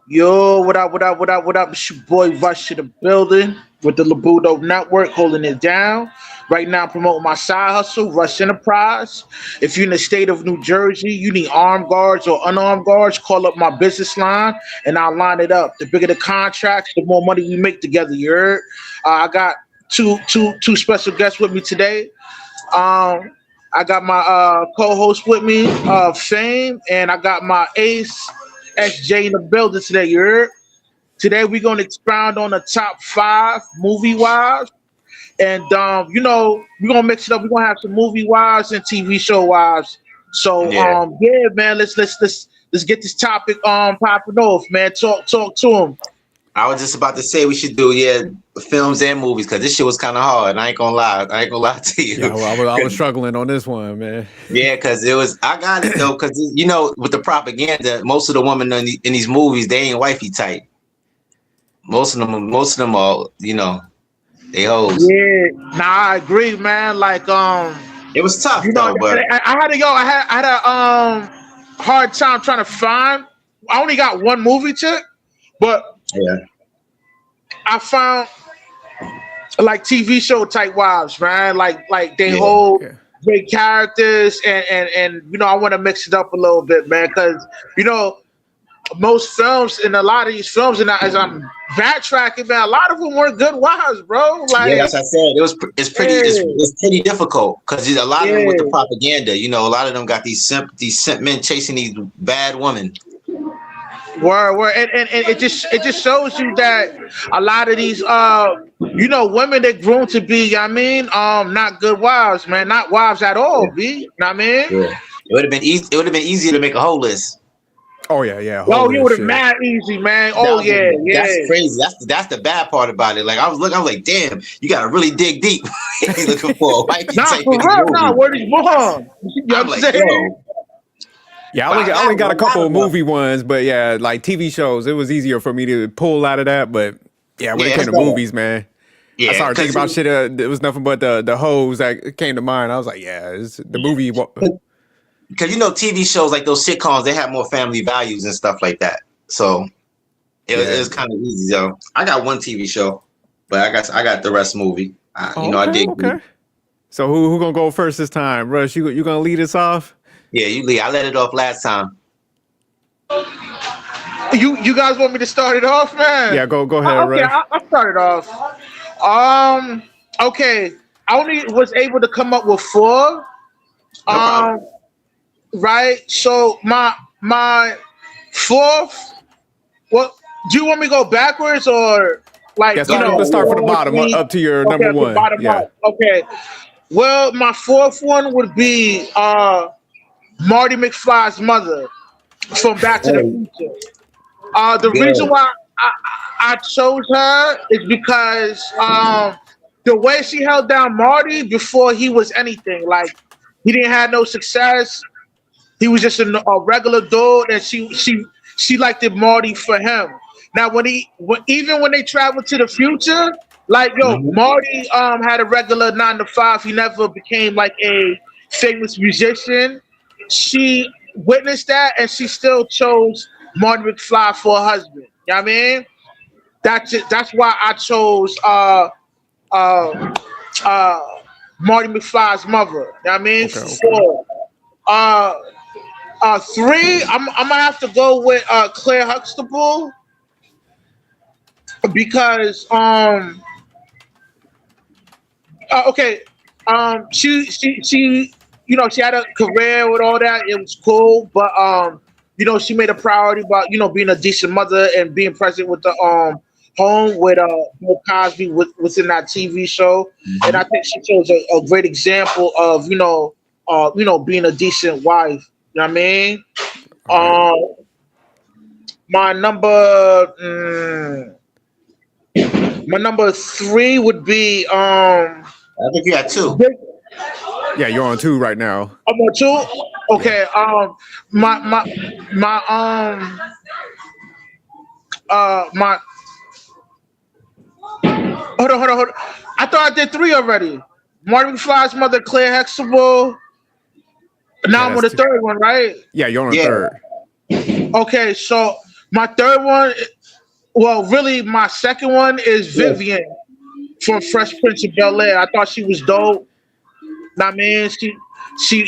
Yo, what up, what up, what up, what up? It's your boy Rush to the building with the Labudo Network holding it down. Right now, promoting my side hustle, Rush Enterprise. If you're in the state of New Jersey, you need armed guards or unarmed guards, call up my business line and I'll line it up. The bigger the contracts, the more money we make together, you heard? I got two special guests with me today. Um, I got my co-host with me, Fame, and I got my ace, SJ in the building today. You heard? Today we're gonna expound on the top five movie wise, and we're gonna mix it up. We're gonna have some movie wise and TV show wise. So Yeah, yeah, man, let's get this topic popping off, man. Talk to him. I was just about to say we should do films and movies because this shit was kind of hard. I ain't gonna lie. I ain't gonna lie to Yeah, you. well, I was struggling on this one, man. Yeah, because it was. I got it though, because with the propaganda, most of the women in these movies they ain't wifey type. Most of them are they hoes. Yeah, nah, I agree, man. Like It was tough you know, though, but I had a hard time trying to find. I only got one movie chick, but yeah, I found like TV show type wives, man. Like they yeah, hold Yeah. great characters, and I want to mix it up a little bit, man, because you know most films and a lot of these films, and as I'm backtracking, man, a lot of them weren't good wives, bro. yeah. Like, That's what I said. It's pretty. yeah, It's pretty difficult because a lot of them with the yeah. propaganda. A lot of them got these simp men chasing these bad women. Word, and it just shows you that a lot of these women that grown to be, I mean, not good wives, man, not wives at all, Yeah, B. You know what I mean? yeah. It would have been easy. It would have been easier to make a whole list. Oh yeah, Oh, whole you would have shit. mad easy, man. That Oh was yeah, that's yeah. crazy. That's the bad part about it. Like I was looking, I was like, damn, you gotta really dig deep. You looking for a wifey Nah, type for in the real, nah, movie. word is born. You know what I'm I'm like, saying? yo, Yeah, but I only got a a lot couple of of them. movie ones, but yeah, like TV shows, it was easier for me to pull out of that. But yeah, when it Yeah, came it's to better. movies, man, I Yeah, started thinking about shit. It was nothing but the hoes that came to mind. I was like, yeah, it's the movie. because TV shows like those sitcoms, they have more family values and stuff like that. So it Yeah. was kind of easy. So I got one TV show, but I got the rest movie. Oh, I okay, dig deep. okay. So who gonna go first this time? Rush, you gonna lead us off? Yeah, you lead. I let it off last time. You guys want me to start it off, man? Yeah, go ahead, Okay, Rush. I'll start it off. Okay, I only was able to come up with four. No problem. Um, right. So my fourth. What do you want me to go backwards or like Yeah, Go ahead. let's start from the one, bottom three? up to your Okay, number from one. bottom Yeah. up. Okay. Well, my fourth one would be Marty McFly's mother from Back to the Oh, Future. The reason good. why I chose her is because the way she held down Marty before he was anything. Like he didn't have no success. He was just a regular dude, and she liked it Marty for him. Now even when they traveled to the future, like yo, Mhm. Marty had a regular 9 to 5. He never became like a famous musician. She witnessed that, and she still chose Marty McFly for a husband. You know what I mean? That's it. That's why I chose uh uh Marty McFly's mother. You know what I mean? Okay. Four. Uh Three, I'm gonna have to go with Claire Huxtable because okay, she she had a career with all that. It was cool, but she made a priority about being a decent mother and being present with the home with Bill Cosby within that TV show. And I Mhm. think she shows a great example of being a decent wife. You know what I mean? All right. My number my number three would be I think you got two. Yeah, you're on two right now. I'm on two. Yeah. Okay. My my hold on. I thought I did three already. Marty McFly's mother, Claire Huxtable. Yeah, Now I'm on that's the two. third one, right? Yeah, you're on Yeah. third. Okay, so My third one, well, really, my second one is Yeah. Vivian from Fresh Prince of Bel Air. I thought she was dope. Nah, man, she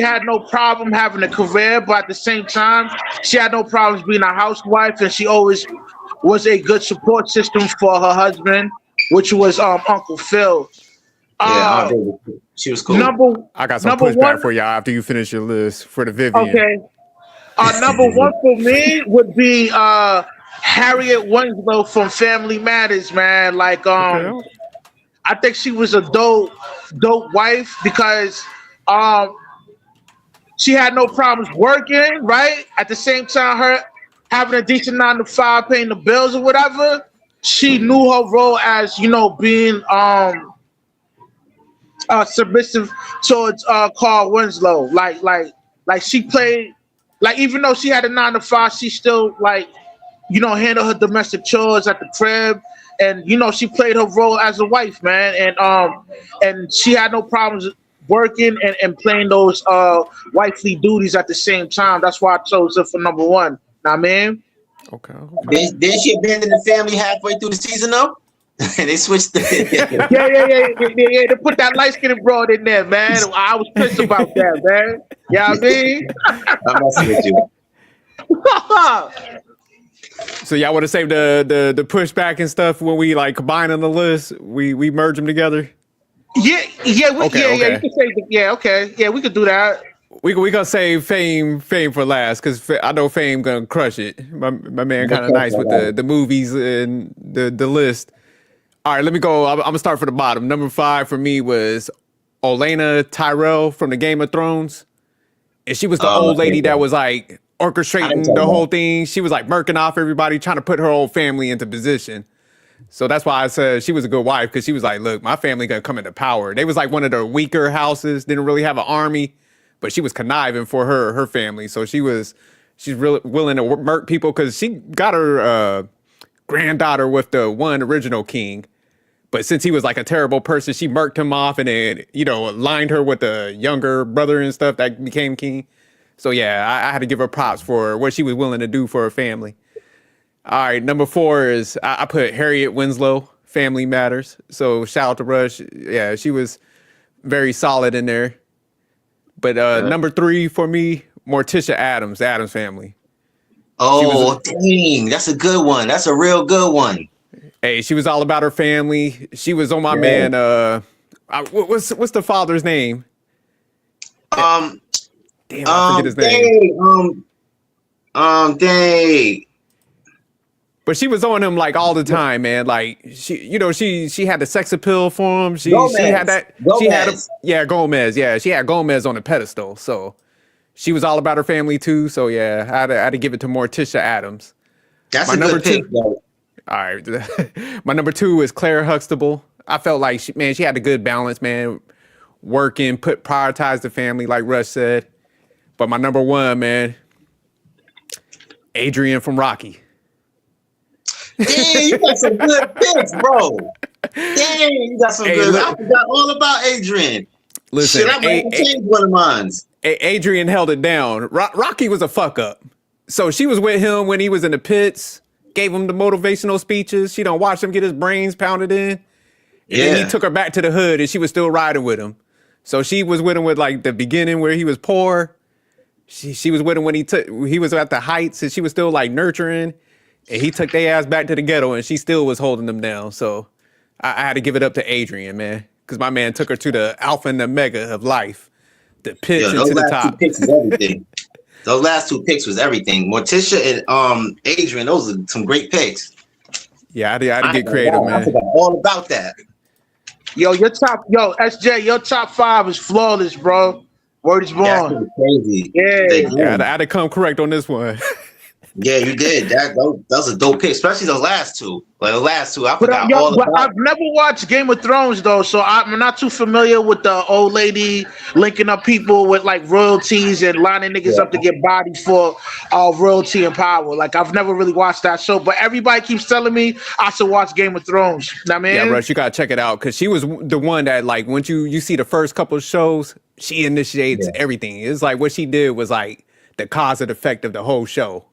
had no problem having a career, but at the same time, she had no problems being a housewife, and she always was a good support system for her husband, which was Uncle Phil. Yeah, Uh, she was cool. number I got some number pushback one. for y'all after you finish your list for the Vivian. Okay, number one for me would be Harriet Winslow from Family Matters, man. Like Okay. I think she was a dope wife because um she had no problems working, right? At the same time, her having a decent 9 to 5, paying the bills or whatever. She knew her role as being submissive towards Carl Winslow. Like she played like even though she had a 9 to 5, she still like handle her domestic chores at the crib. And she played her role as a wife, man, and she had no problems working and playing those wifely duties at the same time. That's why I chose her for number one. Now, man. Okay. Then she abandoned the family halfway through the season, though. And they switched. Yeah. They put that light skinned broad in there, man. I was pissed about that, man. You know what I mean? I'm messing with you. So y'all want to save the pushback and stuff when we like combine on the list? We merge them together. Yeah. Okay. You can say, okay. Yeah, we could do that. We gonna save Fame for last because I know Fame gonna crush it. My man kind of nice with the movies and the list. All right, let me go. I'm gonna start from the bottom. Number 5 for me was Olenna Tyrell from the Game of Thrones, and she was the old lady that was like orchestrating the whole thing. She was like murking off everybody, trying to put her whole family into position. So that's why I said she was a good wife, because she was like, look, my family gonna come into power. They was like one of the weaker houses, didn't really have an army, but she was conniving for her family. So she's really willing to murk people, because she got her granddaughter with the one original king. But since he was like a terrible person, she murked him off and then, aligned her with the younger brother and stuff that became king. So yeah, I had to give her props for what she was willing to do for her family. All right, number 4 is I put Harriet Winslow, Family Matters. So shout out to Rush. Yeah, she was very solid in there. But number 3 for me, Morticia Adams, the Addams Family. Oh, dang. That's a good one. That's a real good one. Hey, she was all about her family. She was on my man. What's the father's name? Damn, I forget his name. Dang. But she was on him like all the time, man. Like she had the sex appeal for him. She had that. Gomez. She had Gomez. Yeah, she had Gomez on a pedestal. So she was all about her family too. So yeah, I had to give it to Morticia Adams. That's My a number good pick, 2. though. All right, my number 2 is Claire Huxtable. I felt like she had a good balance, man. Working, prioritize the family, like Rush said. But my number 1, man, Adrian from Rocky. Dang, you got some good picks, bro. Dang, you got some good. I forgot all about Adrian. Listen, Shit, I might change one of mine. Adrian held it down. Rocky was a fuck up. So she was with him when he was in the pits, gave him the motivational speeches. She don't watch him get his brains pounded in. And then he took her back to the hood and she was still riding with him. So she was with him with like the beginning where he was poor. She was with him when he was at the heights and she was still like nurturing. And he took their ass back to the ghetto and she still was holding them down. So I had to give it up to Adrian, man. Because my man took her to the alpha and omega of life. The pitch into the top. Two picks was everything. Those last 2 picks was everything. Morticia and Adrian, those are some great picks. Yeah, I had to get creative, man. I forgot all about that. SJ, your top 5 is flawless, bro. Word is born. That's crazy. Yeah. I had to come correct on this one. Yeah, you did. That was a dope pick, especially those last 2. Like the last 2, I forgot all about. I've never watched Game of Thrones though, so I'm not too familiar with the old lady linking up people with like royalties and lining niggas up to get bodied for royalty and power. Like I've never really watched that show, but everybody keeps telling me I should watch Game of Thrones. Now, man, yeah, Rush, you gotta check it out because she was the one that like once you see the first couple of shows, she initiates everything. It's like what she did was like the cause and effect of the whole show.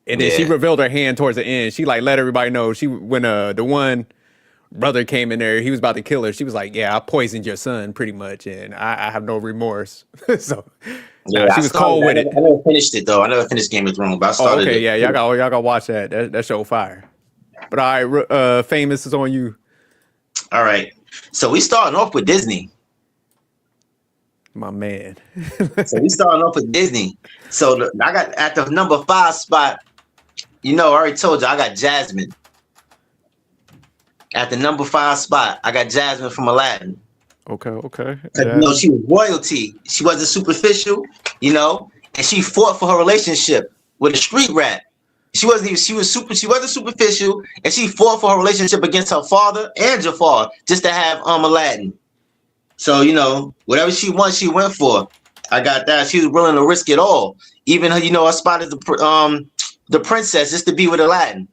And then she Yeah. revealed her hand towards the end. She like let everybody know when the one brother came in there, he was about to kill her. She was like, "Yeah, I poisoned your son pretty much, and I have no remorse." So, Yeah, nah, she I was started. cold with I it. never finished it though. I never finished Game of Thrones, but I Oh, started okay, it. yeah, y'all got to watch that. That show fire. But all right, famous is on you, All right. So we starting off with Disney. my man. So we starting off with Disney. So I got at the number 5 spot. I already told you I got Jasmine. At the number 5 spot, I got Jasmine from Aladdin. Okay. Because she was royalty. She wasn't superficial, and she fought for her relationship with a street rat. She wasn't superficial, and she fought for her relationship against her father and Jafar just to have Aladdin. So, whatever she went for. I got that. She was willing to risk it all. Even her, her spot as the princess just to be with Aladdin.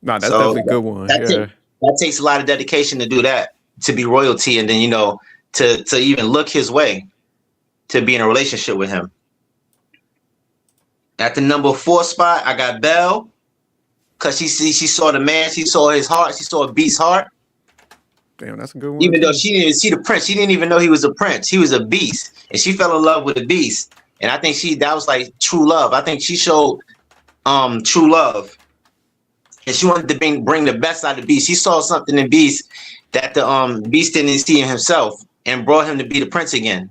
Nah, that's definitely a good one. That takes a lot of dedication to do that, to be royalty, and then to even look his way, to be in a relationship with him. At the number 4 spot, I got Belle, because she saw the man, she saw his heart, she saw a beast's heart. Damn, that's a good one. Even though she didn't even see the prince, she didn't even know he was a prince. He was a beast, and she fell in love with a beast. And I think that was like true love. I think she showed true love, and she wanted to bring the best out of Beast. She saw something in Beast that the Beast didn't see in himself, and brought him to be the prince again.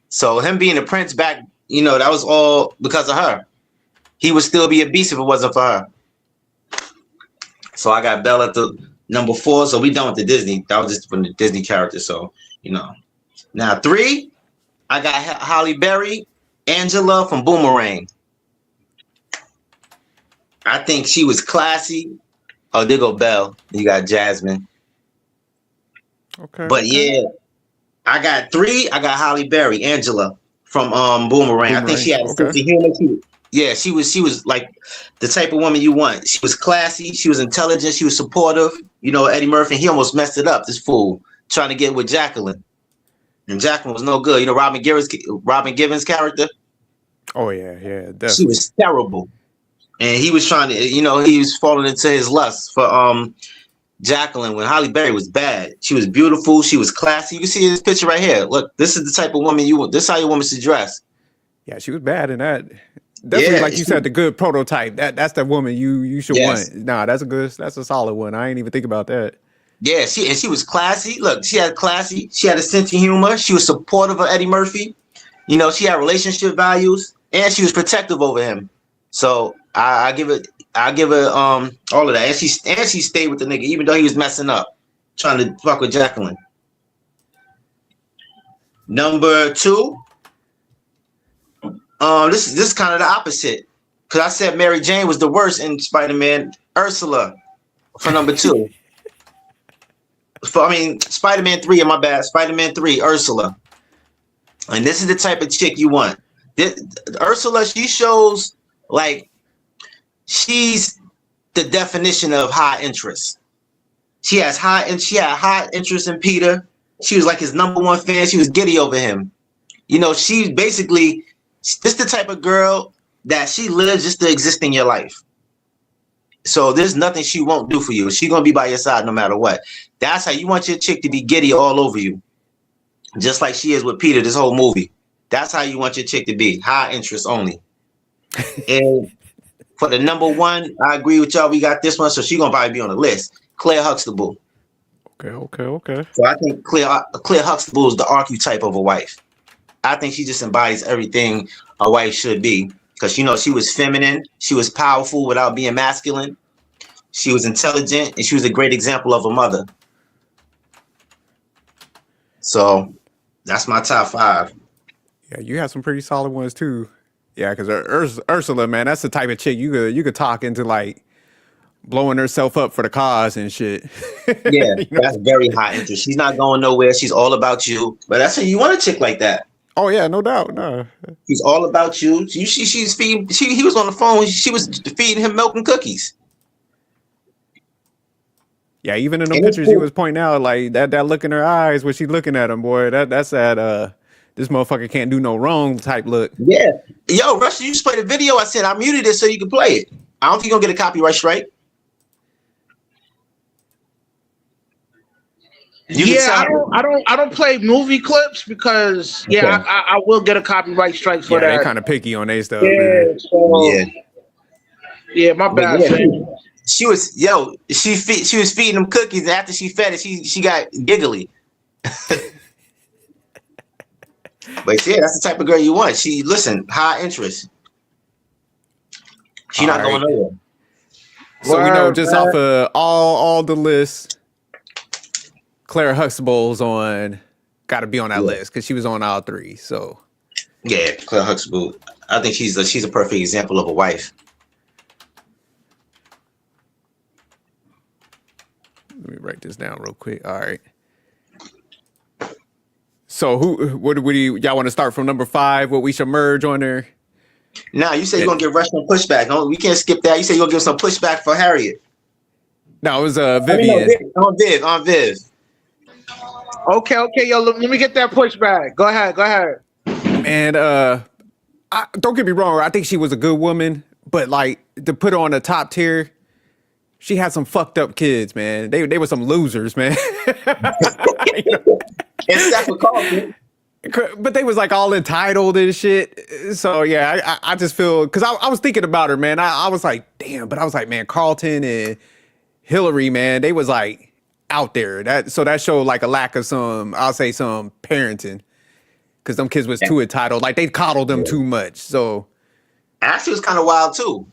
So him being the prince back, that was all because of her. He would still be a beast if it wasn't for her. So I got Belle at the number 4. So we done with the Disney. That was just from the Disney character. So now 3, I got Halle Berry, Angela from Boomerang. I think she was classy. Oh, there go Belle. You got Jasmine. Okay. But yeah, I got 3. I got Halle Berry, Angela from Boomerang. I think she had a sense of humor too. Yeah, she was like the type of woman you want. She was classy. She was intelligent. She was supportive. Eddie Murphy, he almost messed it up. This fool trying to get with Jacqueline, and Jacqueline was no good. Robin Givens' character. Oh yeah, definitely. She was terrible. And he was trying to, he was falling into his lust for Jacqueline when Halle Berry was bad. She was beautiful. She was classy. You can see this picture right here. Look, this is the type of woman you want. This is how your woman should dress. Yeah, she was bad in that. Definitely, like you said, the good prototype. That's the woman you should want. Nah, that's a solid one. I ain't even think about that. Yeah, she was classy. Look, she had classy. She had a sense of humor. She was supportive of Eddie Murphy. She had relationship values, and she was protective over him. So I give it all of that. And she stayed with the nigga even though he was messing up, trying to fuck with Jacqueline. Number 2. This is kind of the opposite, because I said Mary Jane was the worst in Spider-Man. Ursula for number 2. Spider-Man 3. My bad. Spider-Man 3. Ursula. And this is the type of chick you want. Ursula, she shows like she's the definition of high interest. She had high interest in Peter. She was like his number 1 fan. She was giddy over him. She's basically this the type of girl that she lives just to exist in your life. So there's nothing she won't do for you. She's gonna be by your side no matter what. That's how you want your chick to be giddy all over you, just like she is with Peter this whole movie. That's how you want your chick to be. High interest only. And for the number 1, I agree with y'all. We got this one, so she's gonna probably be on the list. Claire Huxtable. Okay. So I think Claire Huxtable is the archetype of a wife. I think she just embodies everything a wife should be, because she was feminine, she was powerful without being masculine, she was intelligent, and she was a great example of a mother. So that's my top 5. Yeah, you have some pretty solid ones too. Yeah, because Ursula, man, that's the type of chick you could talk into like blowing herself up for the cause and shit. Yeah, that's very high interest. She's not going nowhere. She's all about you. But that's how you want a chick like that. Oh yeah, no doubt. No, he's all about you. She's feeding. He was on the phone. She was feeding him milk and cookies. Yeah, even in the pictures he was pointing out, like that look in her eyes when she's looking at him, boy. That's that this motherfucker can't do no wrong type look. Yeah. Yo, Rush, you just played a video I said I muted it so you can play it. I don't think you're gonna get a copyright strike. I don't play movie clips because I will get a copyright strike for that. They're kind of picky on their stuff. Yeah, my bad. She was feeding them cookies, and after she fed it, she got giggly. But yeah, that's the type of girl you want. She high interest. She not going nowhere. So we know just off of all the lists, Claire Huxtable's got to be on that list because she was on all three. So yeah, Claire Huxtable. I think she's a perfect example of a wife. Let me write this down real quick. All right. So what do y'all want to start from number 5? What we should merge on there? Nah, you said you're gonna give Rush some pushback. No, we can't skip that. You said you're gonna give some pushback for Harriet. No, it was Vivian. On Viv. Okay, yo, let me get that pushback. Go ahead. And don't get me wrong, I think she was a good woman, but like to put her on the top tier, she had some fucked up kids, man. They were some losers, man. Except for Carlton. But they was like all entitled and shit. So yeah, I just feel because I was thinking about her, man. I was like, damn, but I was like, man, Carlton and Hillary, man, they was like out there. That showed like a lack of some parenting. Because them kids was too entitled. Like they coddled them too much. So Ashley was kind of wild too.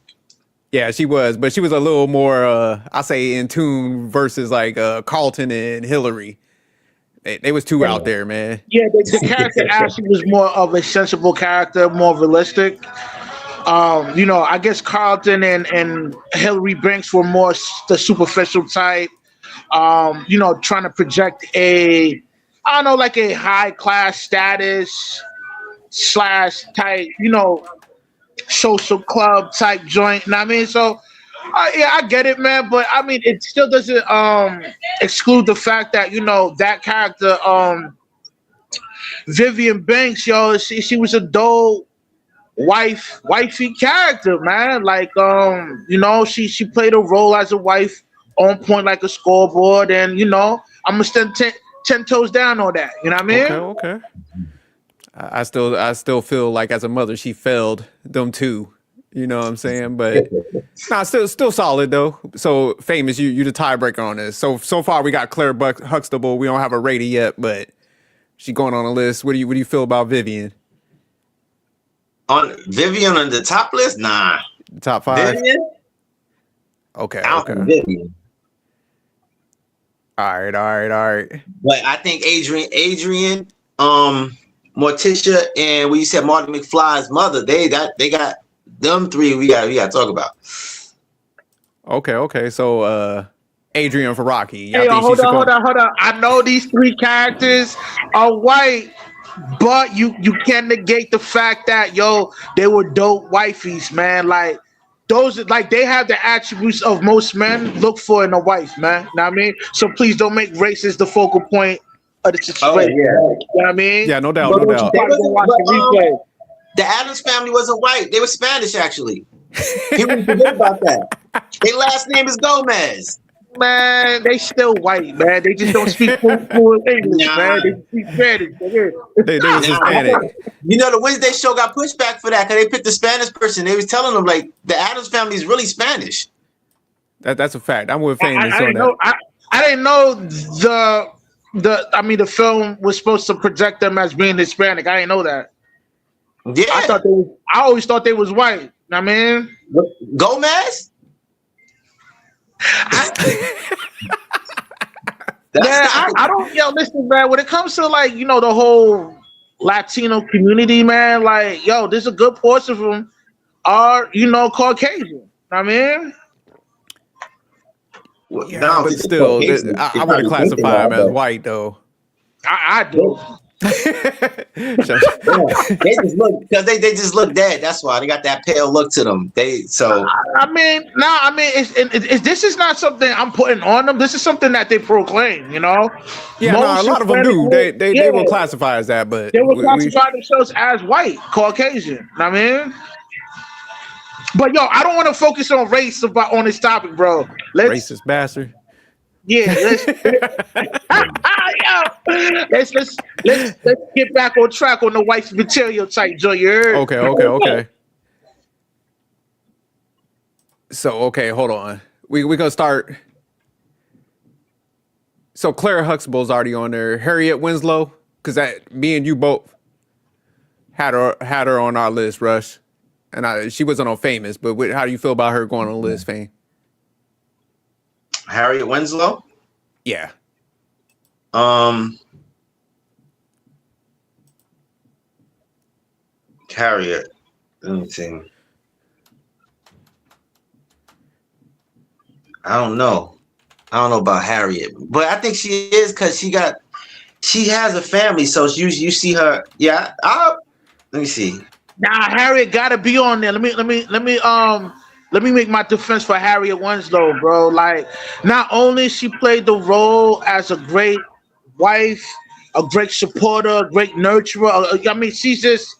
Yeah, she was, but she was a little more, I say, in tune versus like Carlton and Hillary. They was too out there, man. Yeah, the character Ashley was more of a sensible character, more realistic. I guess Carlton and Hillary Banks were more the superficial type. Trying to project a high class status / type, social club type joint. You know what I mean? So I get it, man, but I mean it still doesn't exclude the fact that that character Vivian Banks, she was a dull wifey character, man. Like she played a role as a wife on point like a scoreboard, and I'm gonna stand 10 toes down on that. You know what I mean? Okay. I still feel like as a mother she failed them too. You know what I'm saying? But still solid though. So Famous, you the tiebreaker on this. So far we got Claire Huxtable. We don't have a rating yet, but she going on a list. What do you feel about Vivian? On Vivian on the top list? Nah. Top 5? Vivian? Okay. Vivian. All right. But I think Adrian, Morticia, and when you said Martin McFly's mother, they got them three we got to talk about. Okay. So Adrian for Rocky. Hey, hold on. I know these 3 characters are white, but you can't negate the fact that they were dope wifeys, man. Like those, like they have the attributes of most men look for in a wife, man. Know what I mean? So please don't make racist the focal point of the situation. Oh, yeah. You know what I mean? Yeah, no doubt. The Addams family wasn't white. They were Spanish, actually. People forget about that. Their last name is Gomez. Man, they still white, man. They just don't speak fluent English, man. They speak Spanish. They was Hispanic. The Wednesday show got pushed back for that because they picked a Spanish person. They was telling them, like, the Addams family is really Spanish. That's a fact. I'm with Famous on that. I didn't know the film was supposed to project them as being Hispanic. I didn't know that. Yeah. I always thought they was white. I mean, Gomez? I don't listen, man. When it comes to like, the whole Latino community, man, like, there's a good portion of them are, Caucasian. I mean, but still, I wouldn't classify him as white though. I do. Yeah, they just look because they just look dead. That's why they got that pale look to them. I mean, no, I mean, this is not something I'm putting on them. This is something that they proclaim. You know, Yeah, no, a lot of them do. They will yeah, classify as that, but they will we classify themselves as white, Caucasian. I mean, but yo, I don't want to focus on race on this topic, bro. racist bastard. Yeah, let's get back on track on the white material type, Joe. You heard? Okay. So okay, hold on. We gonna start. So Claire Huxtable's already on there. Harriet Winslow, because that me and you both had her on our list, Rush, and she wasn't on Famous. But how do you feel about her going on the list, Fame? Harriet Winslow. Yeah. Harriet. Let me see. I don't know about Harriet, but I think she is because she has a family, so you see her. Yeah, let me see. Nah, Harriet gotta be on there. Let me make my defense for Harriet Winslow, bro. Like, not only she played the role as a great wife, a great supporter, a great nurturer. I mean, she's just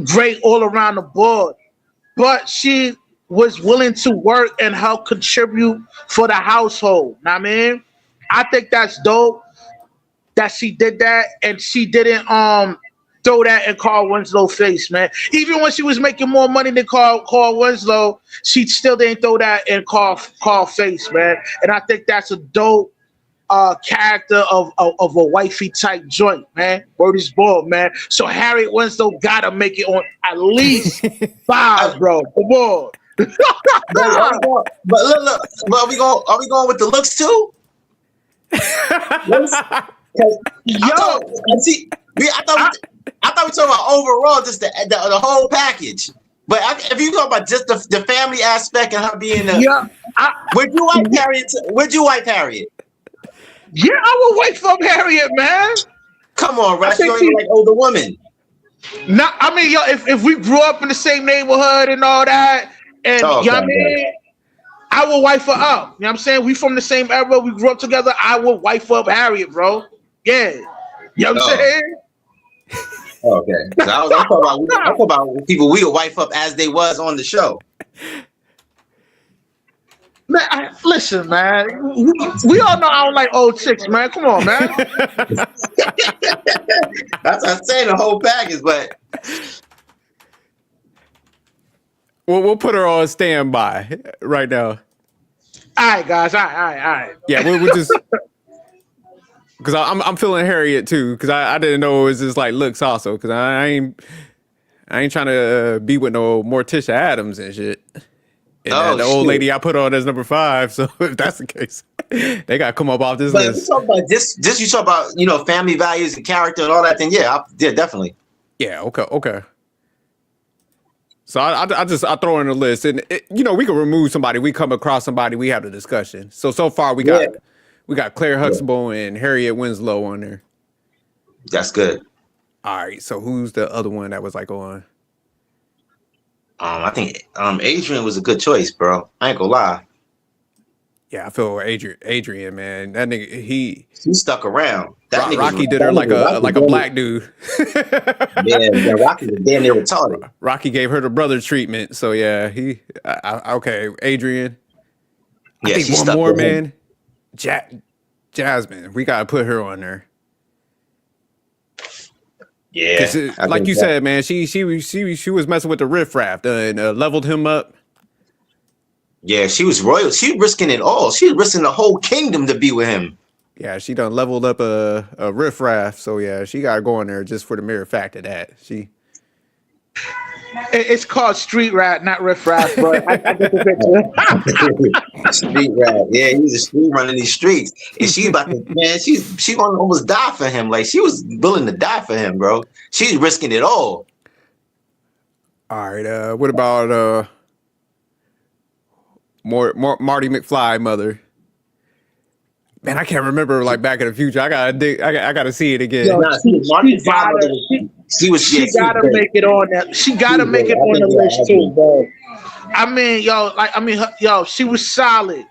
great all around the board. But she was willing to work and help contribute for the household. Know what I mean, I think that's dope that she did that, and she didn't throw that in Carl Winslow's face, man. Even when she was making more money than Carl Winslow, she still didn't throw that in Carl face, man. And I think that's a dope character of a wifey type joint, man. Word is born, man. So Harriet Winslow gotta make it on at least 5, bro. Come on. But look, but are we going with the looks too? I thought we were talking about overall, just the whole package. But if you talk about just the family aspect and her being would you wipe Harriet? Would you wipe Harriet? Yeah, I would wait for Harriet, man. Come on, Rush. You don't even like older women. No, I mean, yo, if we grew up in the same neighborhood and all that, and you know what I mean, I will wife her up. You know what I'm saying? We from the same era. We grew up together. I will wife up Harriet, bro. Yeah. You know what I'm saying? Okay. So I'm talking about people we would wife up as they was on the show. Man, listen, man. We all know I don't like old chicks, man. Come on, man. That's what I'm saying, the whole package, but we'll put her on standby right now. All right, guys. All right. Yeah, we'll just because I'm feeling Harriet too, because I didn't know it was just like looks also, because I ain't trying to be with no Morticia Adams and shit. And the old lady I put on as number 5. So if that's the case, they got to come up off this list. You talk about family values and character and all that. Then yeah, definitely. Yeah. Okay. So I throw in a list, and we can remove somebody. We come across somebody, we have a discussion. So far we got Claire Huxtable and Harriet Winslow on there. That's good. All right. So who's the other one that was like on? I think Adrian was a good choice, bro. I ain't gonna lie. Yeah, I feel Adrian, man. That nigga, he stuck around. Rocky did her like a black dude. Yeah, Rocky was damn near retarded. Rocky gave her the brother treatment. So yeah, okay, Adrian. Yeah, I think one more, man. Jasmine. We gotta put her on there. Yeah, like you said, man, she was messing with the riffraff and leveled him up. Yeah, she was royal. She was risking it all. She was risking the whole kingdom to be with him. Yeah, she done leveled up a riffraff. So yeah, she got to go in there just for the mere fact of that. It's called street rat, not riffraff, but I get the picture. Street rat, yeah, he was a street running these streets, and she about to, man, she gonna almost die for him. Like she was willing to die for him, bro. She's risking it all. All right, what about Marty McFly mother? Man, I can't remember like Back in the Future. I gotta see it again. Yo, Nah, Marty McFly mother she gotta make it on that. She gotta make it on the list too, bro. Yo, she was solid,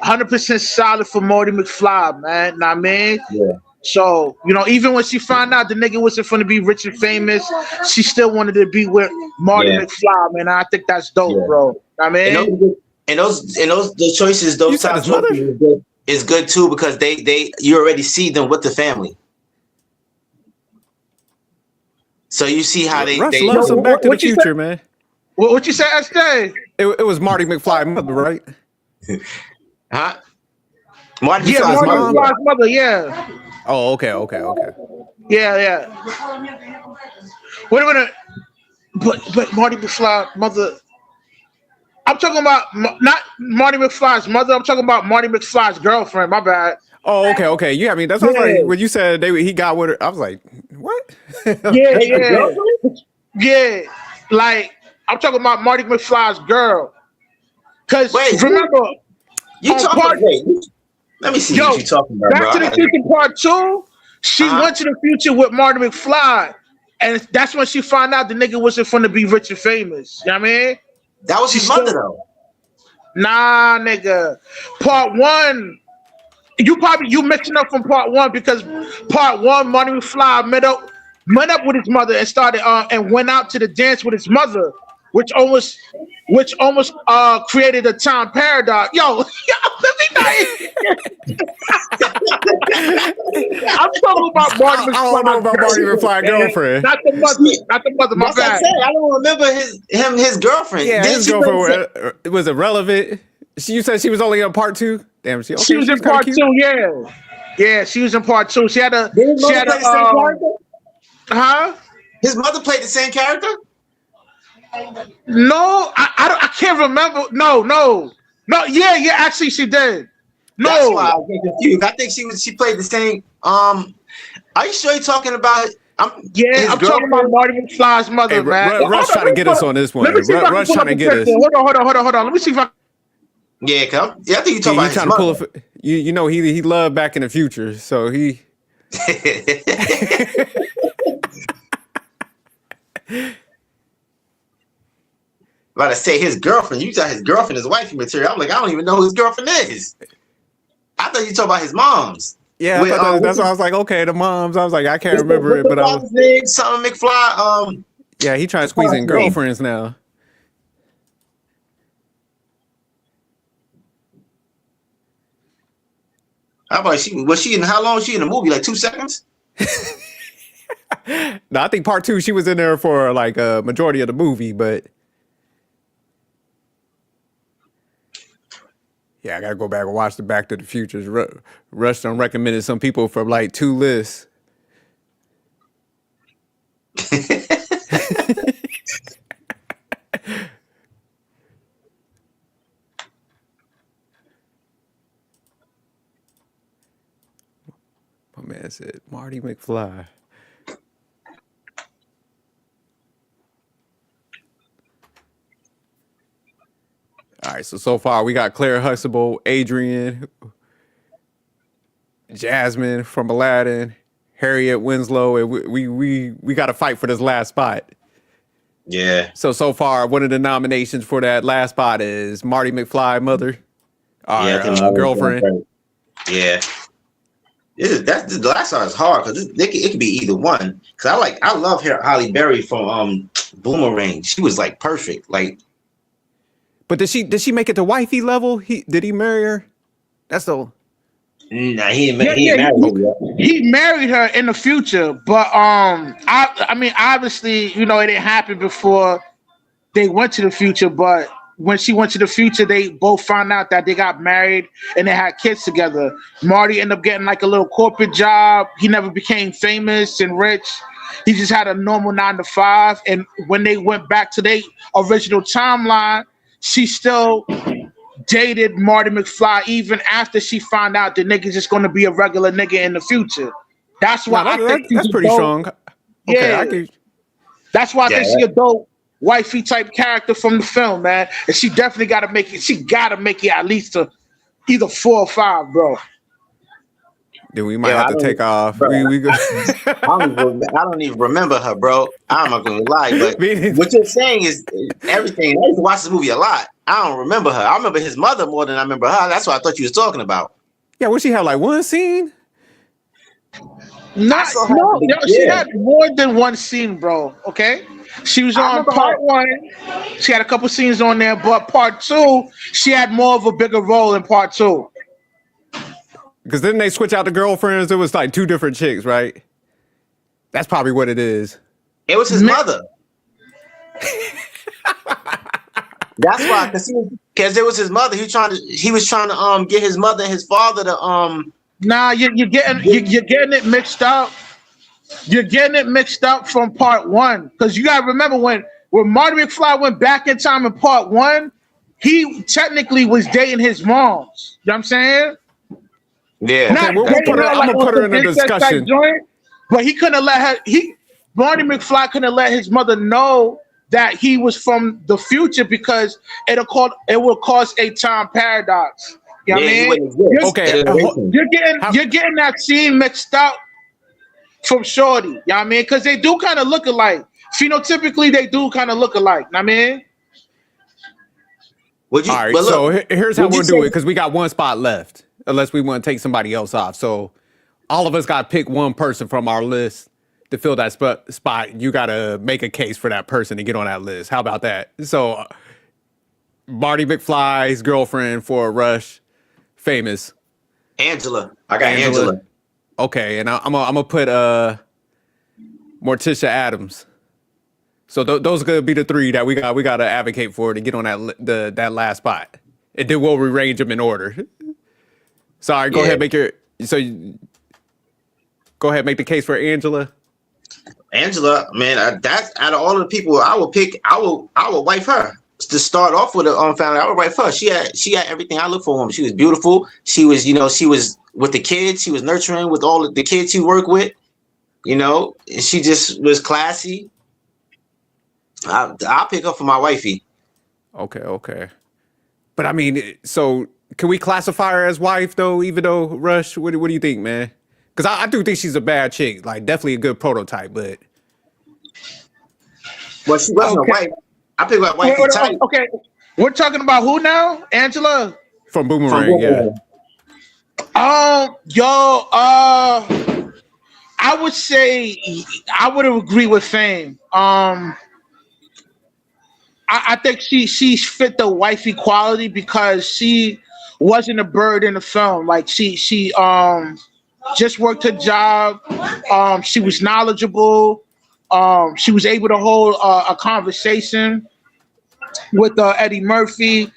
100% solid for Marty McFly, man. Know what I mean? Yeah. So, even when she found out the nigga wasn't going to be rich and famous, she still wanted to be with Marty McFly, man. I think that's dope, bro. I mean, and those the choices, those top choices is good too because they you already see them with the family. So you see how they loves some Back to the Future, man. What you say, SJ? It was Marty McFly mother, right? Huh? Marty McFly's mother, yeah. Oh, okay. Yeah. Wait a minute. But Marty McFly mother. I'm talking about not Marty McFly's mother. I'm talking about Marty McFly's girlfriend. My bad. Oh, okay. Yeah, I mean that's what I was like when you said he got with her. I was like, what? Yeah. Like I'm talking about Marty McFly's girl. Cause remember, let me see what you're talking about. Back to the Future Part 2. She went to the future with Marty McFly, and that's when she found out the nigga wasn't going to be rich and famous. You know what I mean? That was his mother, though. Nah, nigga. Part 1. You mixing up from Part 1 because Part 1, Marty McFly met up with his mother and started and went out to the dance with his mother, which almost created a time paradox. Yo, let me know. I'm talking about Marty McFly. I don't know about Marty McFly girlfriend. Not the mother. My bad. I don't remember his girlfriend. Yeah, his girlfriend was irrelevant. You said she was only in Part 2. Damn, she was in Part 2. Yeah, she was in Part 2. She had a. Huh? His mother played the same character? No, I can't remember. No. Yeah. Actually, she did. No, that's why I get confused. I think she played the same. Are you sure you're talking about? I'm talking about Marty McFly's mother, man. Rush trying to get us on this one. Rush trying to get us. Hold on. Let me see if I. Yeah, I think you're talking about his mother. You know he loved Back in the Future, so he. About to say his girlfriend. You thought his girlfriend is wifey material. I'm like, I don't even know who his girlfriend is. I thought you talking about his mom's. Yeah, that's why I was like, okay, the moms. I was like, I can't remember it, but I was something McFly. Yeah, he trying to squeeze in girlfriends now. How about how long was she in the movie? Like 2 seconds? No, I think Part 2 she was in there for like a majority of the movie, but yeah, I gotta go back and watch the Back to the Futures. Rush done recommended some people from like 2 lists. My man said Marty McFly. All right, so far we got Claire Huxtable, Adrian, Jasmine from Aladdin, Harriet Winslow, and we got to fight for this last spot. Yeah. So far, one of the nominations for that last spot is Marty McFly mother, our girlfriend. Yeah. The last one is hard because it could be either one. Because I love Halle Berry from Boomerang. She was like perfect. Like. But did she make it to wifey level? Did he marry her? That's the. Nah, he married her. He married her in the future, but I mean, obviously, it didn't happen before they went to the future. But when she went to the future, they both found out that they got married and they had kids together. Marty ended up getting like a little corporate job. He never became famous and rich. He just had a normal 9-to-5. And when they went back to their original timeline, she still dated Marty McFly even after she found out the nigga's just going to be a regular nigga in the future. That's why I think that's pretty strong. Okay, yeah, that's why I think she's a dope wifey type character from the film, man. And she definitely got to make it. She got to make it at least to either 4 or 5, bro. Then we might Yo, have I to take off. bro, We go. I don't even remember her, bro. I'm not gonna lie, but Meaning- what you're saying is everything. I used to watch this movie a lot. I don't remember her. I remember his mother more than I remember her. That's what I thought you was talking about. Yeah, what she have like one scene? Not, saw her no, at the no, she beginning. had more than one scene, bro. Okay, she was I on remember part her. one. She had a couple scenes on there, but part two, she had more of a bigger role in part two. Because then they switch out the girlfriends. It was like two different chicks, right? That's probably what it is. It was his mother. That's why, because it was his mother. He was trying to get his mother and his father to Nah, you're getting it mixed up. You're getting it mixed up from part one, because you gotta remember when Marty McFly went back in time in part one, he technically was dating his moms. You know what I'm saying? Yeah. Okay, we'll put her- I'm gonna put her in a discussion. But he couldn't let her. Marty McFly couldn't let his mother know that he was from the future, because it will cause a time paradox. You know what I he mean? wouldn't exist. Okay, You're getting that scene mixed up from Shorty. You know what I mean? Because they do kind of look alike. Phenotypically, they do kind of look alike. You know what I mean? Would you? All right, but look, so here's how would you we'll do it, say- because we got one spot left, unless we want to take somebody else off. So all of us got to pick one person from our list to fill that spot. You got to make a case for that person to get on that list. How about that? So Marty McFly's girlfriend for Rush, famous. Angela. I got Angela. Okay, and I'm gonna put Morticia Adams. So those are gonna be the three that we got to advocate for to get on that last spot, and then we'll rearrange them in order. Sorry, go ahead, go ahead, make the case for Angela. Angela, man, that's out of all the people I would pick. I would wife her to start off with a family. I would wife her. She had everything I look for. Woman. She was beautiful. She was, she was with the kids. She was nurturing with all of the kids she worked with. And she just was classy. I'll pick up for my wifey. Okay. But I mean, so can we classify her as wife though? Even though Rush, what do you think, man? Because I do think she's a bad chick, like definitely a good prototype, but well, she wasn't a wife. I pick up wifey type. Okay, we're talking about who now? Angela from Boomerang, yeah. I would say I would agree with Fame. I think she fit the wifey quality because she wasn't a bird in the film. Like she just worked her job. She was knowledgeable. She was able to hold a conversation with Eddie Murphy.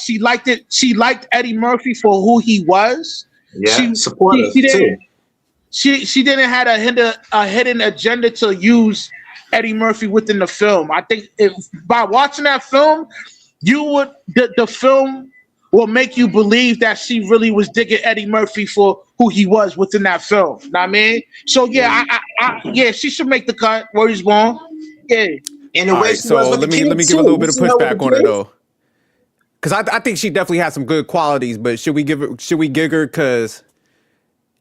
She liked it. She liked Eddie Murphy for who he was. Yeah, supportive too. She didn't have a hidden agenda to use Eddie Murphy within the film. I think by watching that film, the film will make you believe that she really was digging Eddie Murphy for who he was within that film. Know what I mean? So yeah, I she should make the cut. Where he's born. Yeah. And the way Right, so let me give a little bit of pushback on her though, because I think she definitely has some good qualities. But should we gig her? Because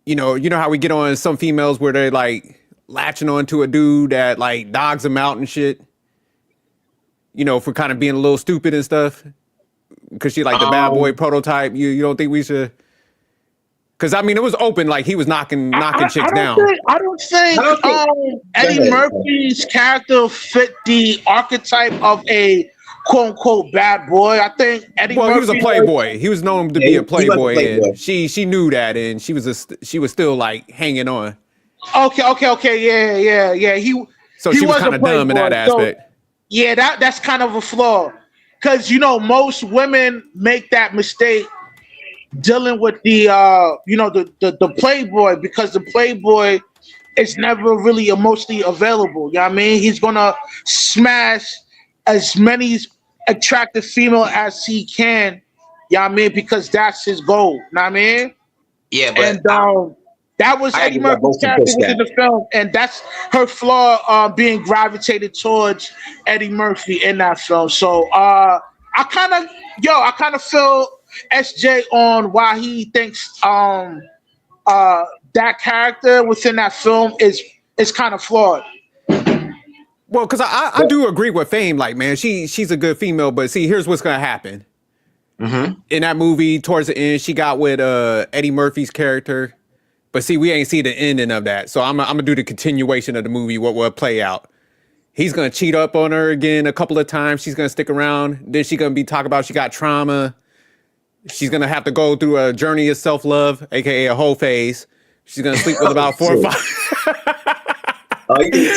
you know how we get on some females where they're like latching on to a dude that like dogs them out and shit. For kind of being a little stupid and stuff. Because she like the bad boy prototype. You don't think we should? Because I mean, it was open, like he was knocking chicks down. I don't think Eddie Murphy's character fit the archetype of a quote unquote bad boy. I think Eddie Murphy, he was a playboy. He was known to be a playboy, and she knew that, and she was still like hanging on. Okay, yeah. He was kind of dumb in that aspect. So, yeah, that's kind of a flaw. Because most women make that mistake dealing with the the playboy, because the playboy is never really emotionally available. You know what I mean? He's gonna smash as many attractive female as he can. You know what I mean? Because that's his goal. You know what I mean? Yeah, but and that was Eddie Murphy's character within the film, and that's her flaw, being gravitated towards Eddie Murphy in that film. So I kind of feel SJ on why he thinks that character within that film is kind of flawed. Well, because I do agree with Fame. Like, man, she's a good female, but see, here's what's gonna happen. In that movie, towards the end, she got with Eddie Murphy's character, but see, we ain't see the ending of that. So I'm gonna do the continuation of the movie. What will play out? He's gonna cheat up on her again a couple of times. She's gonna stick around. Then she's gonna be talking about she got trauma. She's gonna have to go through a journey of self-love, aka a whole phase. She's gonna sleep with about 4 or 5.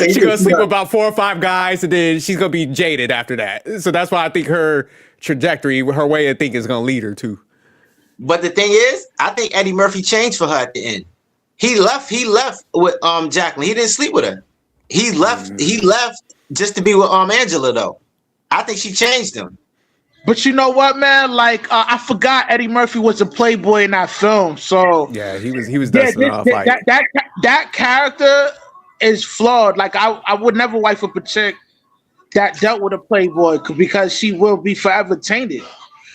She's gonna sleep with about 4 or 5 guys, and then she's gonna be jaded after that. So that's why I think her trajectory, her way of thinking, is gonna lead her to. But the thing is, I think Eddie Murphy changed for her at the end. He left with Jacqueline. He didn't sleep with her. He left just to be with Angela though. I think she changed him. But you know what, man? Like I forgot Eddie Murphy was a playboy in that film. So yeah, he was dusting off. Like that character is flawed. Like I would never wife up a chick that dealt with a playboy because she will be forever tainted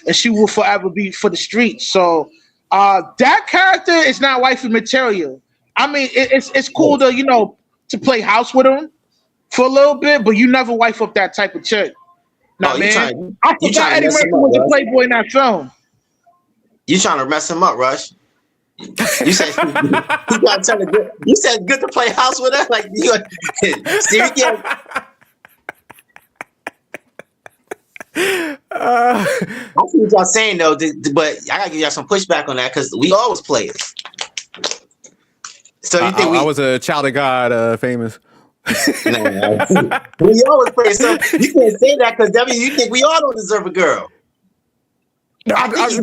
and she will forever be for the streets. So that character is not wifey material. I mean, it's cool to play house with him for a little bit, but you never wife up that type of chick. Nah, man. I forgot Eddie Murphy was a playboy in that film. You trying to mess him up, Rush? You said you said good to play house with her, like you. I see what y'all saying though, but I gotta give y'all some pushback on that because we always play it. So you think I was a child of God, famous? No. We always play it, so you can't say that because that means you think we all don't deserve a girl. No,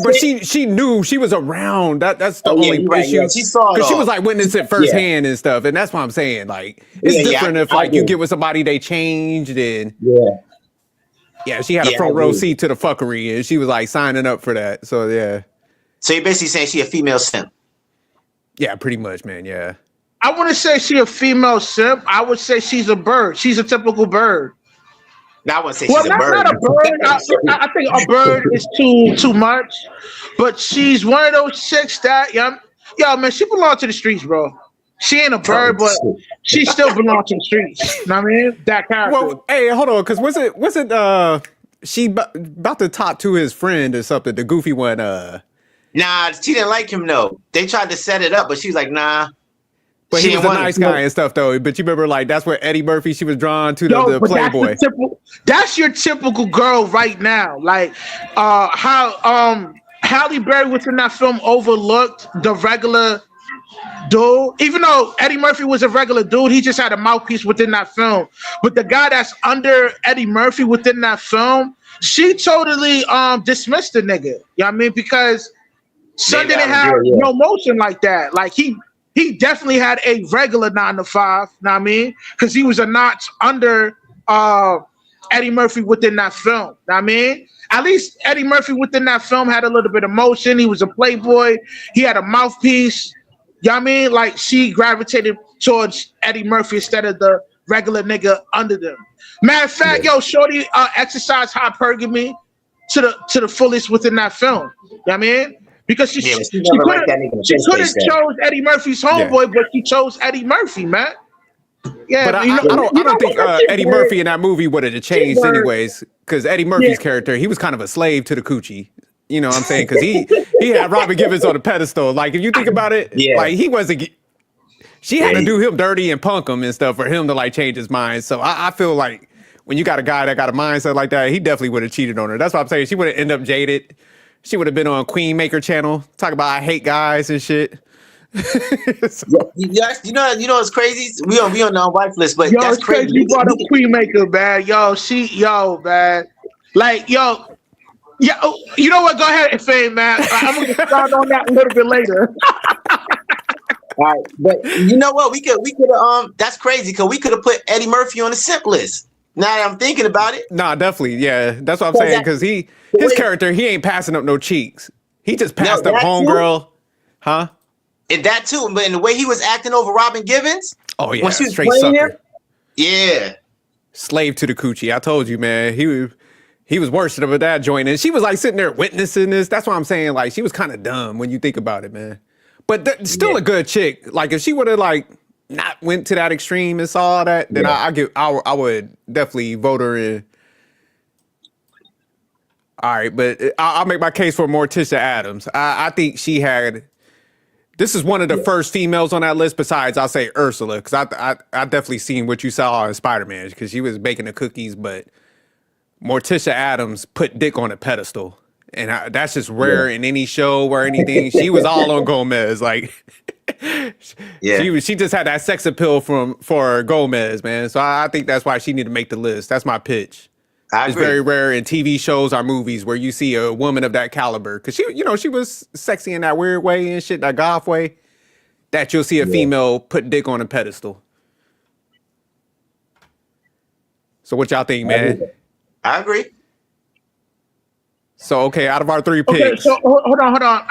but she knew she was around. That's the only issue. Yeah, she saw it because she was like witnessing firsthand and stuff, and that's what I'm saying. Like it's different if like you get with somebody they changed and she had a front row seat to the fuckery and she was like signing up for that. So yeah. So you're basically saying she a female simp? Yeah, pretty much, man. Yeah. I wouldn't say she a female simp. I would say she's a bird. She's a typical bird. I wouldn't say she's a bird. Not a bird. I think a bird is too much. But she's one of those chicks that, yo, man, she belongs to the streets, bro. She ain't a bird, but she still belongs to the streets. You know what I mean? That character. Well, hey, hold on, because was it she about to talk to his friend or something, the goofy one? Nah, she didn't like him though. They tried to set it up, but she was like, nah. But he was a nice guy and stuff, though. But you remember, like, that's where Eddie Murphy, she was drawn to the playboy. That's your typical girl right now. Like, how Halle Berry within that film overlooked the regular dude. Even though Eddie Murphy was a regular dude, he just had a mouthpiece within that film. But the guy that's under Eddie Murphy within that film, she totally dismissed the nigga. You know what I mean? Because son didn't have no motion like that. Like, he definitely had a regular 9 to 5, know what I mean? Because he was a notch under Eddie Murphy within that film, know what I mean? At least Eddie Murphy within that film had a little bit of motion. He was a playboy. He had a mouthpiece. You know what I mean? Like, she gravitated towards Eddie Murphy instead of the regular nigga under them. Matter of fact, shorty exercised hypergamy to the fullest within that film. You know what I mean? Because she could have chose Eddie Murphy's homeboy, but she chose Eddie Murphy, man. Yeah, but I don't think Eddie Murphy in that movie would have changed anyways, because Eddie Murphy's character, he was kind of a slave to the coochie. You know what I'm saying? Because he had Robin Givens on the pedestal. Like, if you think about it, like, he wasn't. She had to do him dirty and punk him and stuff for him to like change his mind. So I feel like when you got a guy that got a mindset like that, he definitely would have cheated on her. That's what I'm saying. She would have ended up jaded. She would have been on Queen Maker channel, talk about I hate guys and shit. You know what's crazy? We on the wife list, but yo, that's crazy. You brought up Queen Maker, man. Man. Like, you know what? Go ahead and Fame, man. I'm gonna start on that a little bit later. All right, but you know what? We could that's crazy because we could have put Eddie Murphy on the simp list. Now that I'm thinking about it. Nah, definitely. Yeah, that's what I'm saying. Because his character, he ain't passing up no cheeks. He just passed up homegirl. Huh? And that too. But in the way he was acting over Robin Givens. Oh, yeah. When she was straight playing sucker. him. Yeah. Slave to the coochie. I told you, man. He was worse than that joint. And she was like sitting there witnessing this. That's what I'm saying. Like, she was kind of dumb when you think about it, man. But still a good chick. Like if she would have like not went to that extreme and saw that, then I would definitely vote her in. All right, but I'll make my case for Morticia Adams. I think she had. This is one of the first females on that list. Besides, I'll say Ursula, because I definitely seen what you saw in Spider-Man, because she was baking the cookies. But Morticia Adams put dick on a pedestal, and that's just rare in any show or anything. She was all on Gomez, like. She just had that sex appeal for Gomez, man. So I think that's why she need to make the list. That's my pitch. It's very rare in TV shows or movies where you see a woman of that caliber, because she was sexy in that weird way and shit, that goth way, that you'll see a female put dick on a pedestal. So what y'all think, man? I agree. So okay, out of our three picks. Okay, so hold on.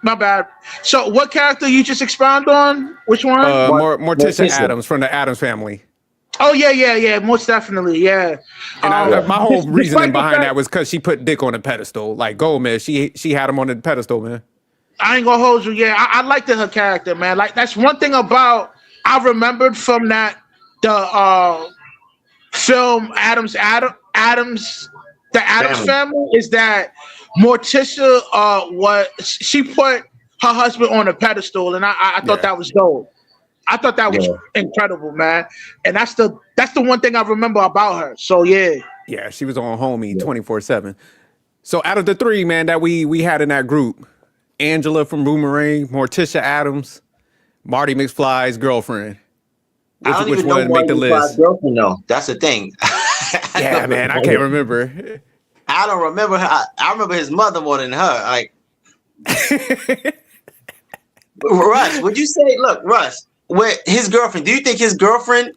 My bad. So what character you just expound on? Which one? Morticia Adams from the Addams Family. Oh yeah, most definitely, yeah. And my whole reasoning behind that was because she put dick on a pedestal. Like Gomez, she had him on the pedestal, man. I ain't gonna hold you. Yeah, I liked her character, man. Like that's one thing about I remembered from the film Addams, the Addams Family, is that Morticia she put her husband on a pedestal, and I thought that was dope. I thought that was incredible, man. And that's the one thing I remember about her. So yeah. Yeah, she was on Homie 24/7. So out of the three, man, that we had in that group, Angela from Boomerang, Morticia Adams, Marty McFly's girlfriend. Which one make the list? Girlfriend, though. That's the thing. Yeah, man, I can't remember. I don't remember her. I remember his mother more than her. Like Russ, would you say, look, Russ, with his girlfriend, do you think his girlfriend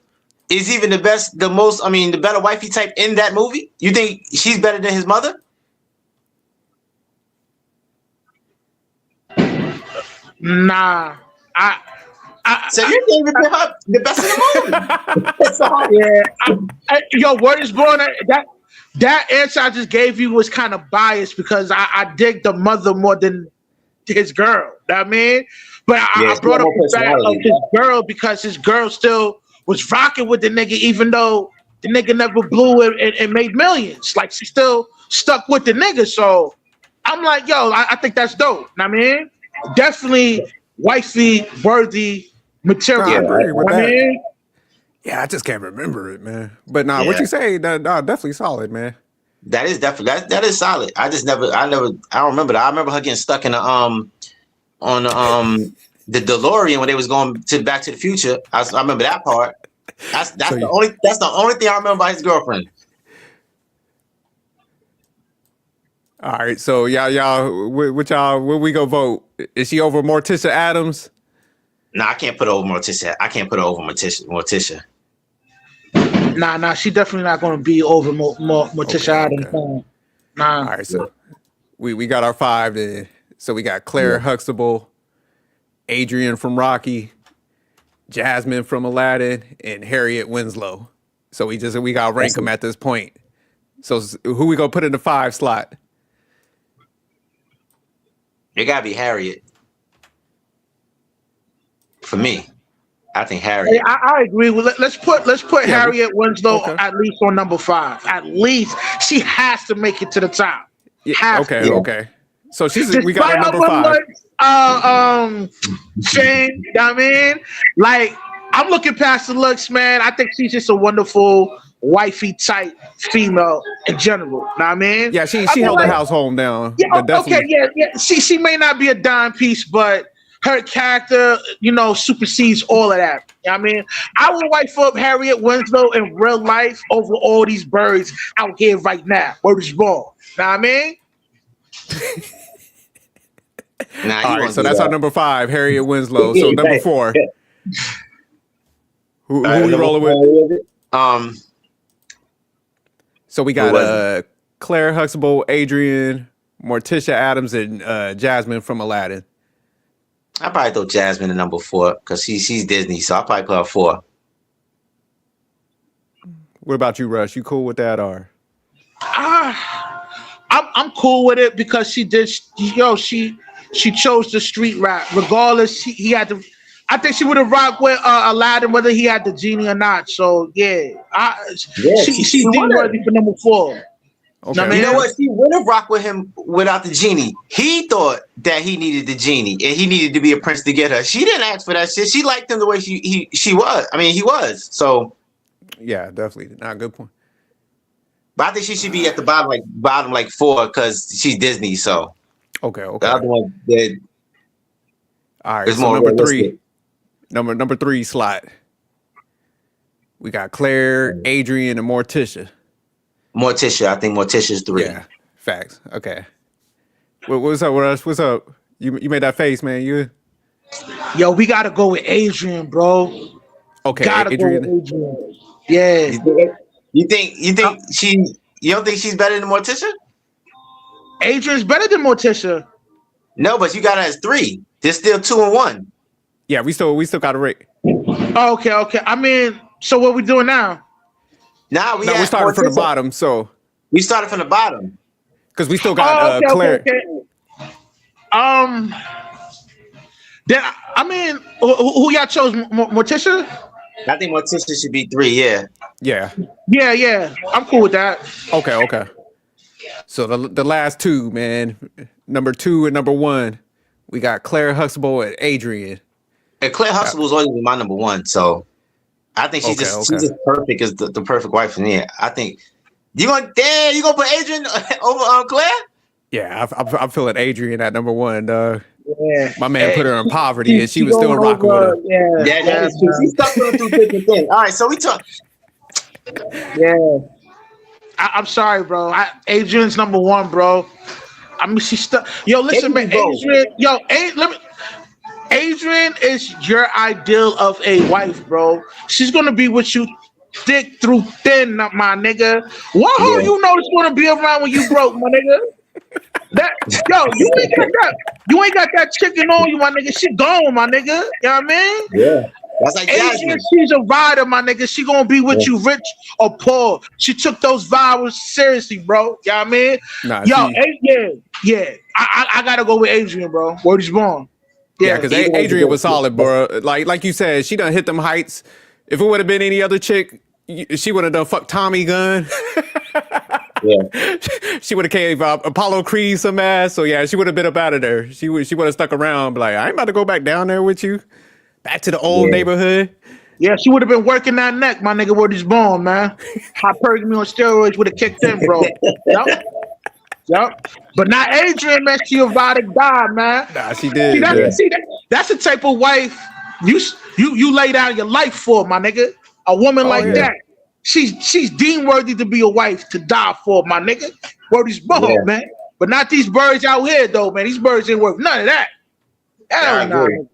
is even the better wifey type in that movie? You think she's better than his mother? Nah. So you think the best in the movie? Yo, word is born. That answer I just gave you was kind of biased because I dig the mother more than his girl. You know what I mean? But I brought up the fact of his girl because his girl still was rocking with the nigga, even though the nigga never blew it and made millions. Like she still stuck with the nigga. So I'm like, yo, I think that's dope. You know what I mean? Definitely wifey worthy material. I agree with that. mean? Yeah, I just can't remember it, man. But what you say, definitely solid, man. That is definitely that is solid. I don't remember that. I remember her getting stuck in the the DeLorean when they was going to Back to the Future. I remember that part. That's the only thing I remember about his girlfriend. All right, so y'all, where we go vote? Is she over Morticia Adams? No, I can't put her over Morticia. Morticia. Nah, she definitely not going to be over Morticia Adams. Okay. Nah. All right, so we got our five then. So we got Claire Huxtable, Adrian from Rocky, Jasmine from Aladdin, and Harriet Winslow. So we got to rank them at this point. So who we gonna put in the 5 slot? It gotta be Harriet. For me, I think Harriet. Hey, I agree with. Let's put Harriet Winslow at least on number 5. At least she has to make it to the top. Yeah, okay. So we got her number 5. Shane, you know what I mean? Like, I'm looking past the looks, man. I think she's just a wonderful wifey type female in general. Know what I mean? Yeah, she held the household down. Yeah, okay, yeah. She may not be a dime piece, but her character, supersedes all of that. You know what I mean? I would wife up Harriet Winslow in real life over all these birds out here right now. Word is born. Know what I mean? All right, so that's our number 5, Harriet Winslow. So number 4. Who we rolling with? So we got Claire Huxtable, Adrian, Morticia Adams, and Jasmine from Aladdin. I probably throw Jasmine in number 4 because she's Disney, so I probably put her 4. What about you, Rush? You cool with that, or? I'm cool with it because she did. She she chose the street rap. Regardless, he had to. I think she would have rocked with Aladdin, whether he had the genie or not. So yeah, she's deemed worthy for number 4. Okay. I mean, You know what? She would have rocked with him without the genie. He thought that he needed the genie and he needed to be a prince to get her. She didn't ask for that shit. She liked him the way she was. I mean, he was. So, Yeah, definitely. Not a good point. but I think she should be at the bottom like 4 because she's Disney. So Okay. the other one that All right. is So more number realistic. 3. Number 3 slot. We got Claire, Adrian, and Morticia. Morticia. I think Morticia's 3. Yeah. Facts. Okay. What's up, Rush? What's up? You made that face, man. You yo, we gotta go with Adrian, bro. okay? Gotta Adrian. go with Adrian. Yeah, You think you don't think she's better than Morticia? Adrian's better than Morticia. No, but you got her as 3. There's still 2 and 1. Yeah, we still got to rate. Oh, okay. I mean, so what we doing now? Now No, we started from the bottom, so We started from the bottom. because we still got Claire. Okay. Then I mean, who y'all chose? Morticia? I think Morticia should be 3. Yeah. Yeah. Yeah. I'm cool with that. Okay. So the last 2, man, number 2 and number 1, we got Claire Huxtable and Adrian. And Claire Huxtable was always my number 1. So I think she's just perfect as the perfect wife for me. I think you gonna put Adrian over Claire? Yeah, I'm feeling Adrian at number 1. Yeah. My man put her in poverty, and she was still rocking with her. Yeah, That is true. She's stuck going through different things. All right, so we talk. Yeah. I'm sorry, bro. Adrian's number 1, bro. I mean, she's stuck. Yo, listen, man. Adrian, Adrian is your ideal of a wife, bro. She's gonna be with you thick through thin, my nigga. What hoe you know is gonna be around when you broke, my nigga? You ain't got that chicken on you, my nigga. She gone, my nigga. You know what I mean? Yeah. That's like Adrian, Jasmine. she's a rider, my nigga. She gonna be with you, rich or poor. She took those vows seriously, bro. You know what I mean? I gotta go with Adrian, bro. Word is born. Yeah, because Adrian was solid, bro. Like you said, she done hit them heights. If it would have been any other chick, she would have done fuck Tommy Gunn. Yeah. She would have gave Apollo Creed some ass. So yeah, she would have been up out of there. She would have stuck around, like, I ain't about to go back down there with you. Back to the old neighborhood. Yeah, she would have been working that neck, my nigga. Word is born, man. Hypergamy on steroids would have kicked in, bro. Yep. But not Adrian, man. She about to die, man. Nah, she did. That's the type of wife you lay down your life for, my nigga. A woman that. She's deemed worthy to be a wife to die for, my nigga. Word is born, man. But not these birds out here, though, man. These birds ain't worth none of that. Hell no.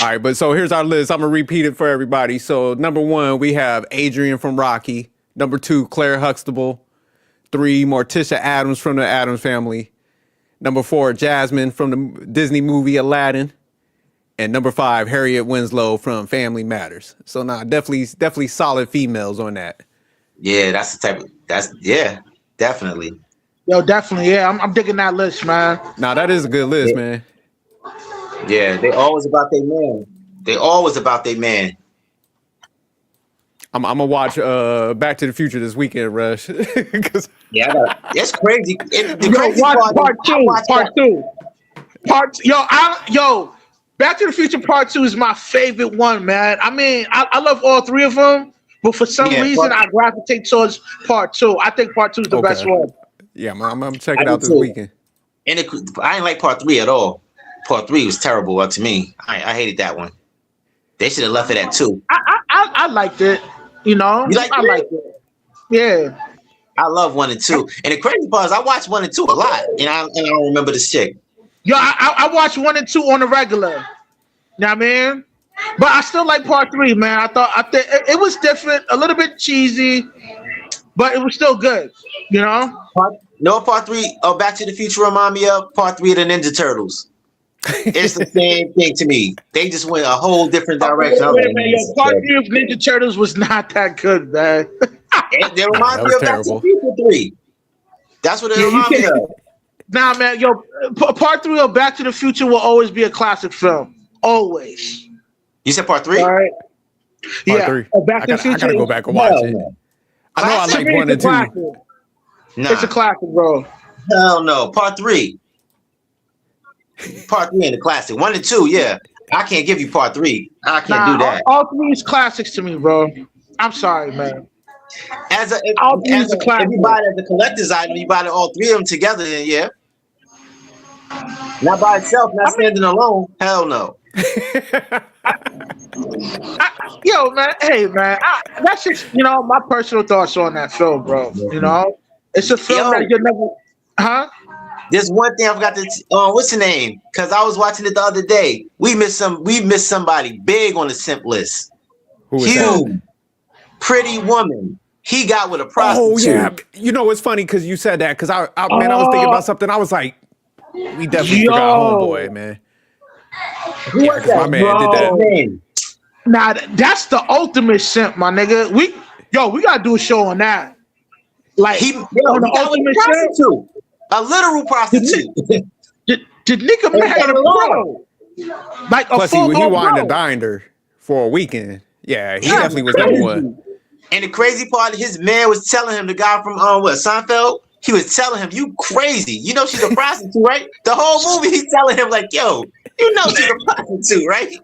All right, but so here's our list. I'm gonna repeat it for everybody. So number 1, we have Adrian from Rocky. Number 2, Claire Huxtable. 3, Morticia Addams from the Addams Family. Number 4, Jasmine from the Disney movie Aladdin. And number 5, Harriet Winslow from Family Matters. So definitely solid females on that. Yeah, that's the type of definitely. Yo, definitely, yeah. I'm digging that list, man. Nah, that is a good list, man. Yeah, they always about their man. I'm gonna watch Back to the Future this weekend, Rush. It's crazy. Yo, Back to the Future Part 2 is my favorite one, man. I mean, I love all 3 of them, but for some reason, I gravitate towards Part 2. I think Part 2 is the best one. Yeah, I'm checking it out this weekend. And I didn't like Part 3 at all. Part 3 was terrible to me. I hated that one. They should have left it at 2. I liked it. You know, liked it. Yeah. I love 1 and 2. And the crazy part is I watched 1 and 2 a lot, and I don't remember this chick. Yo, I watched 1 and 2 on the regular. You know what I mean? But I still like Part 3, man. I think it was different, a little bit cheesy, but it was still good. You know? Part 3 of Back to the Future remind me of Part 3 of the Ninja Turtles. It's the same thing to me. They just went a whole different direction. Part 3 of Ninja Turtles was not that good, man. They remind me of Back to the Future 3. That's what it reminds me of. Nah, man, yo, part 3 of Back to the Future will always be a classic film. Always. You said part 3? All right. Part 3. Back to the Future. I gotta go back and watch it. No. I know I Classic? like 1 and 2. Nah. It's a classic, bro. Hell no. Part 3. Part 3 ain't a classic. 1 and 2, yeah. I can't give you part 3. I can't do that. All 3 is classics to me, bro. I'm sorry, man. If you buy it as a collector's item, you buy all 3 of them together, then yeah. Not by itself, not standing alone. Hell no. Yo, man. Hey, man. That's just, my personal thoughts on that film, bro. It's a film that you never, huh? There's one thing I forgot to. What's the name? Because I was watching it the other day. We missed somebody big on the simp list. Who is Huge, that? Pretty woman. He got with a prostitute. Oh yeah. It's funny because you said that because I was thinking about something. I was like, we definitely forgot Homeboy, man. Who was that? My man did that. Nah, that's the ultimate simp, my nigga. We gotta do a show on that. Like He got with a prostitute. A literal prostitute. Did nigga marry a bro? Like a Plus, he full-blown wined bro. and dined her for a weekend. Yeah, he definitely was number 1. And the crazy part, his man was telling him, the guy from Seinfeld, he was telling him, "You crazy? You know she's a prostitute, right?" The whole movie, he's telling him like, "Yo, you know she's a prostitute, right?"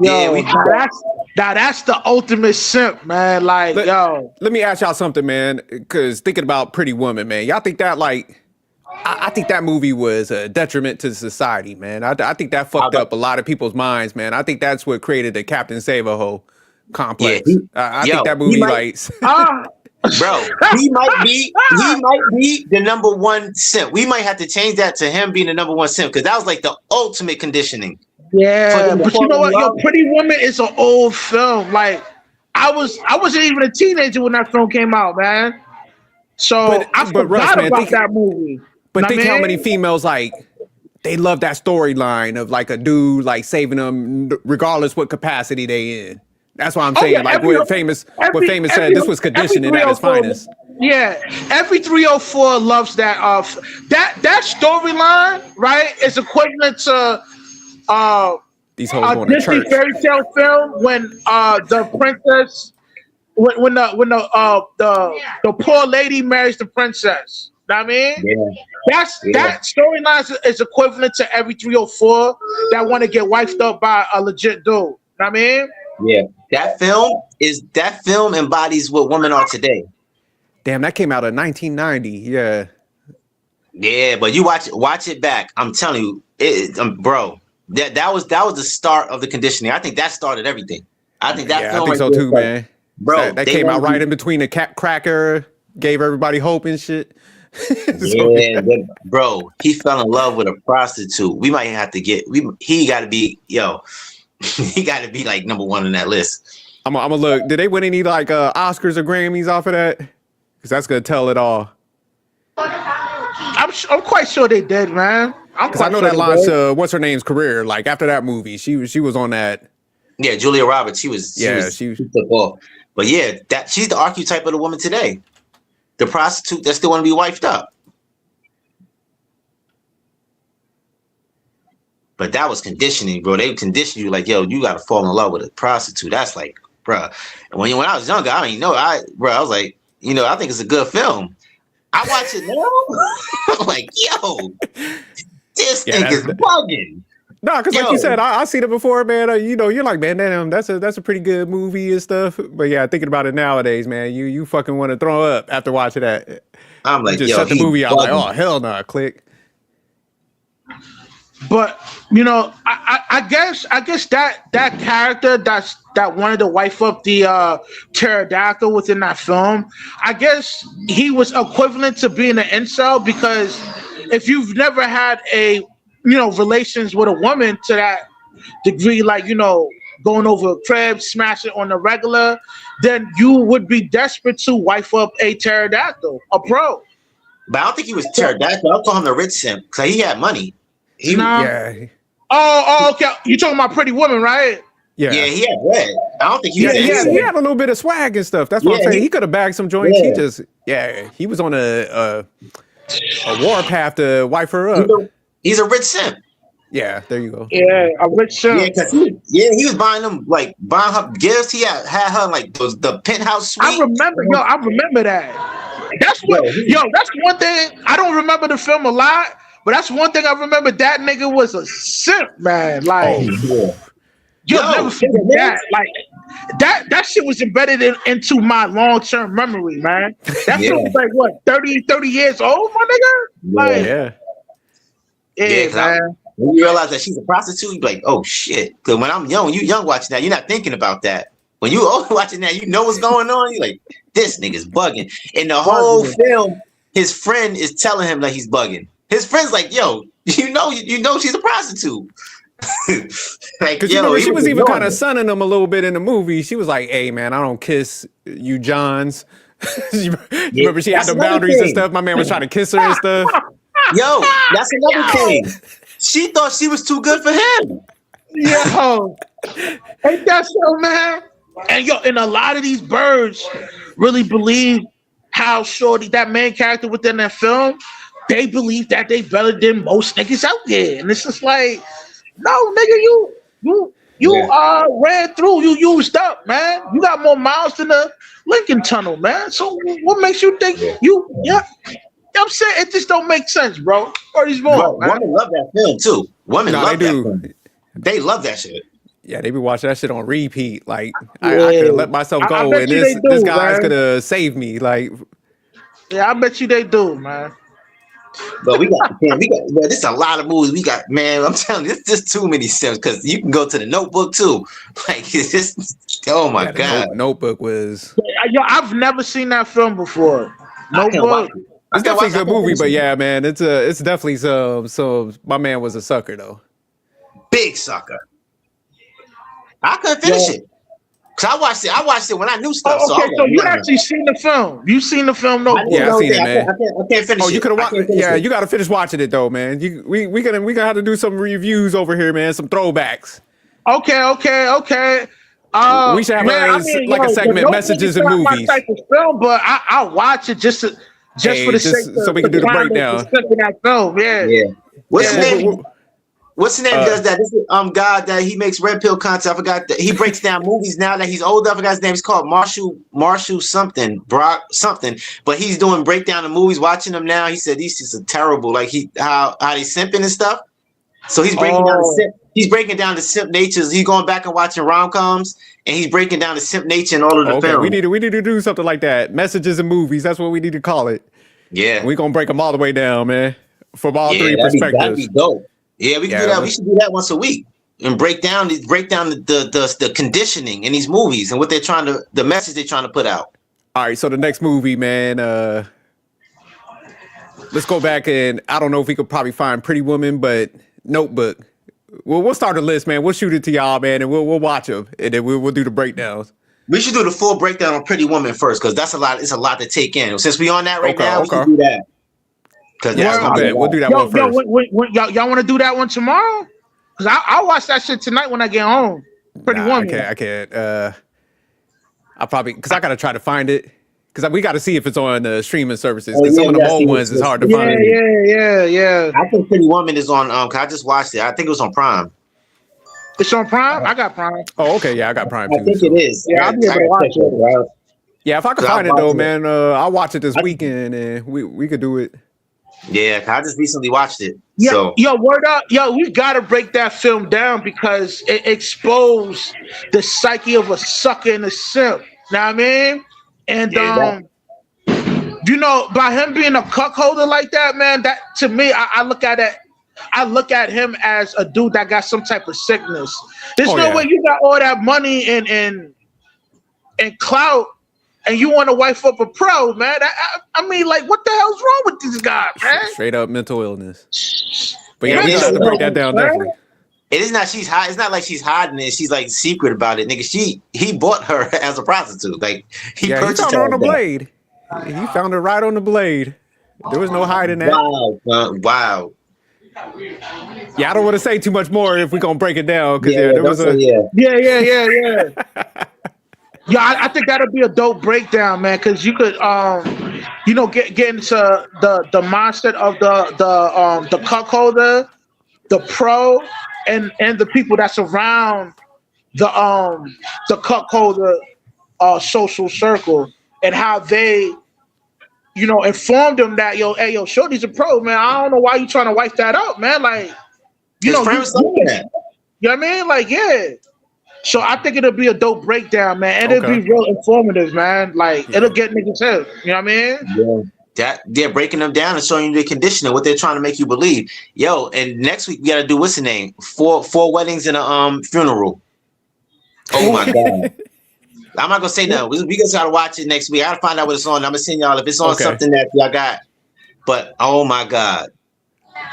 Yo, that's the ultimate simp, man. Like, Let me ask y'all something, man. Because thinking about Pretty Woman, man, y'all think that I think that movie was a detriment to society, man. I think that fucked up a lot of people's minds, man. I think that's what created the Captain Save-A-Ho complex. I think that movie, bro, he might be the number 1 simp. We might have to change that to him being the number 1 simp because that was like the ultimate conditioning. Yeah, but you know what? Yo, Pretty Woman is an old film. Like, I wasn't even a teenager when that film came out, man. So I forgot about that movie. But think how many females they love that storyline of like a dude like saving them regardless what capacity they in. That's why I'm saying what Famous said, this was conditioning at its finest. Yeah, every 304 loves that. That storyline, right, is equivalent to these hoes going to Disney church. fairy tale film when the princess, when the poor lady marries the princess. Know what I mean? Yeah. That storyline is equivalent to every 304 that want to get wifed up by a legit dude. Know what I mean? Yeah, that film embodies what women are today. Damn, that came out in 1990. Yeah. Yeah, but you watch it back. I'm telling you, bro. That was the start of the conditioning. I think that started everything. I think that. I think so too, man. Bro, that came out right in between the cracker, gave everybody hope and shit. Bro, he fell in love with a prostitute. We might have to he got to be he got to be like number 1 on that list. I'm gonna look. Did they win any Oscars or Grammys off of that? Because that's gonna tell it all. I'm quite sure they did, man. Because I know that launched what's her name's career. Like after that movie, she was on that. Yeah, Julia Roberts. She took off. But yeah, she's the archetype of the woman today. The prostitute that still want to be wifed up. But that was conditioning, bro. They conditioned you like, yo, you got to fall in love with a prostitute. That's like, bro. And when I was younger, I didn't know. I was like, I think it's a good film. I watch it now. I'm like, yo, this thing is bugging. No, because like you said, I seen it before, man. You're like, man, damn, that's a pretty good movie and stuff. But yeah, thinking about it nowadays, man, you fucking want to throw up after watching that. I'm like, just shut the movie out. Like, oh hell no, click. But I guess that character that wanted to wife up the pterodactyl within that film, I guess he was equivalent to being an incel because if you've never had a relations with a woman to that degree, like going over a crib, smash it on the regular, then you would be desperate to wife up a pterodactyl, a pro. But I don't think he was pterodactyl. I'll call him the rich simp because he had money. Yeah. Oh, okay. You talking about Pretty Woman, right? Yeah. Yeah, he had bread. I don't think he had a little bit of swag and stuff. That's what I'm saying. He could have bagged some joints. He was on a a warpath to wipe her He's up. he's a rich simp. Yeah, there you go. Yeah, a rich son. Yeah, because he was buying them, like buying her gifts. He had her like the penthouse suite. I remember that. That's what, that's one thing. I don't remember the film a lot, but that's one thing I remember. That nigga was a simp, man. Like, you'll never forget that. Like, that shit was embedded into my long-term memory, man. That film was like, what, 30 years old, my nigga? Like, Yeah, man. When you realize that she's a prostitute, you be like, oh shit. Because when I'm young, you young watching that, you're not thinking about that. When you old watching that, you know what's going on. You're like, this nigga's bugging. And the whole film, his friend is telling him that he's bugging. His friend's like, yo, you know she's a prostitute. Like, because you remember she was even kind of sunning him a little bit in the movie. She was like, hey man, I don't kiss you Johns. you remember she had the boundaries and stuff. My man was trying to kiss her and stuff. Yo, that's another thing. She thought she was too good for him. Yo, ain't that so, man? And and a lot of these birds really believe how shorty, that main character within that film, they believe that they better than most niggas out there. And it's just like, no, nigga, you ran through, you used up, man. You got more miles than the Lincoln Tunnel, man. So what makes you think you know what I'm saying? It just don't make sense, bro. Women love that film too. Women love they that do. film. They love that shit. Yeah, they be watching that shit on repeat. Like, I could have let myself go, and this guy's gonna save me. Like, yeah, I bet you they do, man. But we got this is a lot of movies. We got, man, I'm telling you, it's just too many sims because you can go to the Notebook too. Like, it's just, oh my god. Notebook was. Yo, I've never seen that film before. Notebook. It's definitely a good movie, but yeah, man, it's definitely some. My man was a sucker though. Big sucker. I couldn't finish it. Cause I watched it when I knew stuff. Oh, okay, so you actually seen the film? You seen the film? Notebook? Yeah, I seen it, man. I can't finish it. Oh, you could have watched it. Yeah, you got to finish watching it though, man. We gonna have to do some reviews over here, man. Some throwbacks. Okay. We should have a segment, messages and movies. My type of film, but I'll watch it just for the sake of so we can do the breakdown. That film, yeah. What's the name does that? This is God that he makes red pill content. I forgot that he breaks down movies now that he's older. I forgot his name. It's called Marshall something, Brock something. But he's doing breakdown of movies, watching them now. He said these just are terrible. Like how they simping and stuff. So he's breaking down the simp. He's breaking down the simp natures. He's going back and watching rom-coms, and he's breaking down the simp nature in all of the films. We need to do something like that. Messages and movies. That's what we need to call it. Yeah, we're gonna break them all the way down, man. From all three perspectives. That'd be dope. Yeah, we can do that. We should do that once a week and break down the conditioning in these movies and what the message they're trying to put out. All right, so the next movie, man. Let's go back and I don't know if we could probably find Pretty Woman, but Notebook. We'll start the list, man. We'll shoot it to y'all, man, and we'll watch them, and then we'll do the breakdowns. We should do the full breakdown on Pretty Woman first, because that's a lot. It's a lot to take in. Since we on that now, we can do that. We'll do that one first. Y'all want to do that one tomorrow? Because I'll watch that shit tonight when I get home. Pretty Woman. I can't. I probably because I gotta try to find it. Because we got to see if it's on the streaming services. Because some of the old ones is hard to find. Yeah. I think Pretty Woman is on. I just watched it. I think it was on Prime. It's on Prime. I got Prime. Oh, okay. Yeah, I got Prime too. I think it is. Yeah, I'll be able to watch it, bro. Yeah, if I can find it though, man, I'll watch it this weekend, and we could do it. Yeah, I just recently watched it. Yeah, so. Word up. Yo, we gotta break that film down because it exposed the psyche of a sucker and a simp. Know what I mean? And you know, by him being a cuckolder like that, man, that to me, I look at it. I look at him as a dude that got some type of sickness. There's no way you got all that money and clout, and you want to wife up a pro, man. I mean, like, what the hell's wrong with this guy, man? Straight up mental illness. But yeah, we have to break that down, definitely. It is not. She's high. It's not like she's hiding it. She's like secret about it, nigga. He bought her as a prostitute. Like he purchased found her on the blade. He found her right on the blade. There was no hiding that. Wow. Yeah, I don't want to say too much more if we're gonna break it down because Yeah. Yeah, I think that'll be a dope breakdown, man. Because you could, get into the mindset of the cuckolder, the pro, and the people that's around the cuckolder social circle, and how they, inform them that hey, Shorty's a pro, man. I don't know why you trying to wipe that out, man. Like, His friends like that. you know what I mean? Like, yeah. So I think it'll be a dope breakdown, man. And it'll be real informative, man. Like, it'll get niggas hip. You know what I mean? Yeah. That they're breaking them down and showing you the condition of what they're trying to make you believe. Yo, and next week we gotta do what's the name? Four weddings and a funeral. Oh my god. I'm not gonna say nothing. We just gotta watch it next week. I gotta find out what it's on. I'm gonna send y'all if it's on something that y'all got. But oh my god.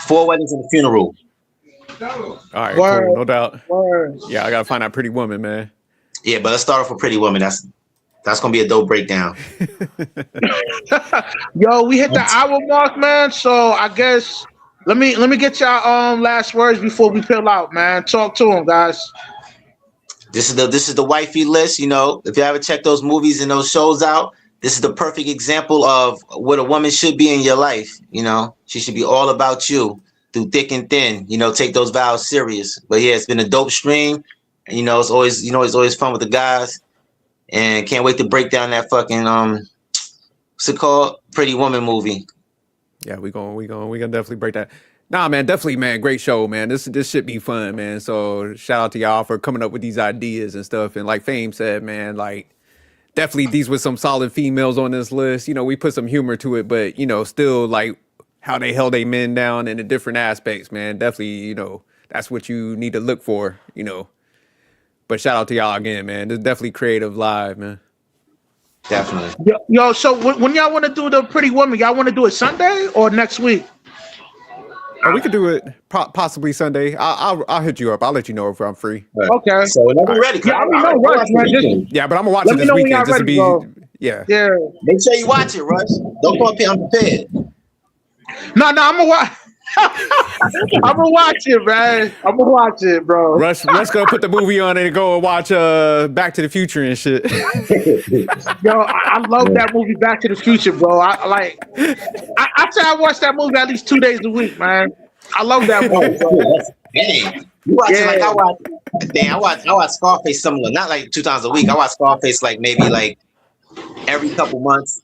4 weddings and a funeral. All right, cool, no doubt. Word. Yeah, I gotta find out Pretty Woman, man. Yeah, but let's start off with Pretty Woman. That's gonna be a dope breakdown. Yo, we hit the hour mark, man. So I guess let me get y'all last words before we peel out, man. Talk to them, guys. This is the wifey list. If you ever check those movies and those shows out, this is the perfect example of what a woman should be in your life. She should be all about you through thick and thin. Take those vows serious. But yeah, it's been a dope stream. And it's always fun with the guys. And can't wait to break down that fucking what's it called? Pretty Woman movie. Yeah, we gonna definitely break that. Nah, man, definitely, man. Great show, man. This should be fun, man. So shout out to y'all for coming up with these ideas and stuff. And like Fame said, man, like definitely these were some solid females on this list. We put some humor to it, but still like how they held their men down in the different aspects, man. Definitely, that's what you need to look for, But shout out to y'all again, man. This is definitely creative live, man. Definitely. Yo, so when y'all want to do the Pretty Woman, y'all want to do it Sunday or next week? Oh, we could do it possibly Sunday. I'll hit you up. I'll let you know if I'm free. Right. Okay. So whenever you're ready. Yeah, no rush, man. Yeah, but I'm gonna watch it this weekend just to be. Yeah. Yeah. Make sure you watch it, Rush. Don't come up here unprepared. No, I'm gonna watch. I'm gonna watch it, man. I'm gonna watch it, bro. Rush gonna put the movie on and go and watch Back to the Future and shit. Yo, I love that movie, Back to the Future, bro. I say I watch that movie at least 2 days a week, man. I love that movie. Dang. You watch it like I watch. Dang, I watch Scarface similar, not like 2 times a week. I watch Scarface like maybe like every couple months.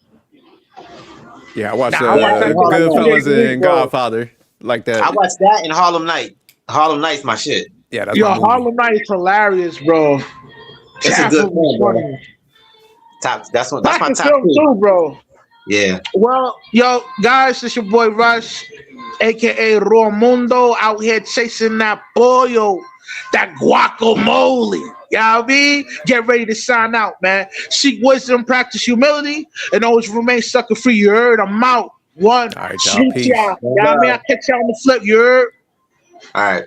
Yeah, I watch Goodfellas and Godfather like that. I watch that and Harlem Night. Harlem Night's my shit. Yeah, that's my movie. Harlem Night is hilarious, bro. It's a good film, bro. That's my top film too, bro. Yeah. Well, yo, guys, it's your boy Rush, aka Raw Mundo, out here chasing that pollo, that guacamole. You know what I mean? Get ready to sign out, man. Seek wisdom, practice humility, and always remain sucker free. You heard? I'm out. One. All right, y'all. You know what I mean? I'll catch y'all on the flip. You heard? All right.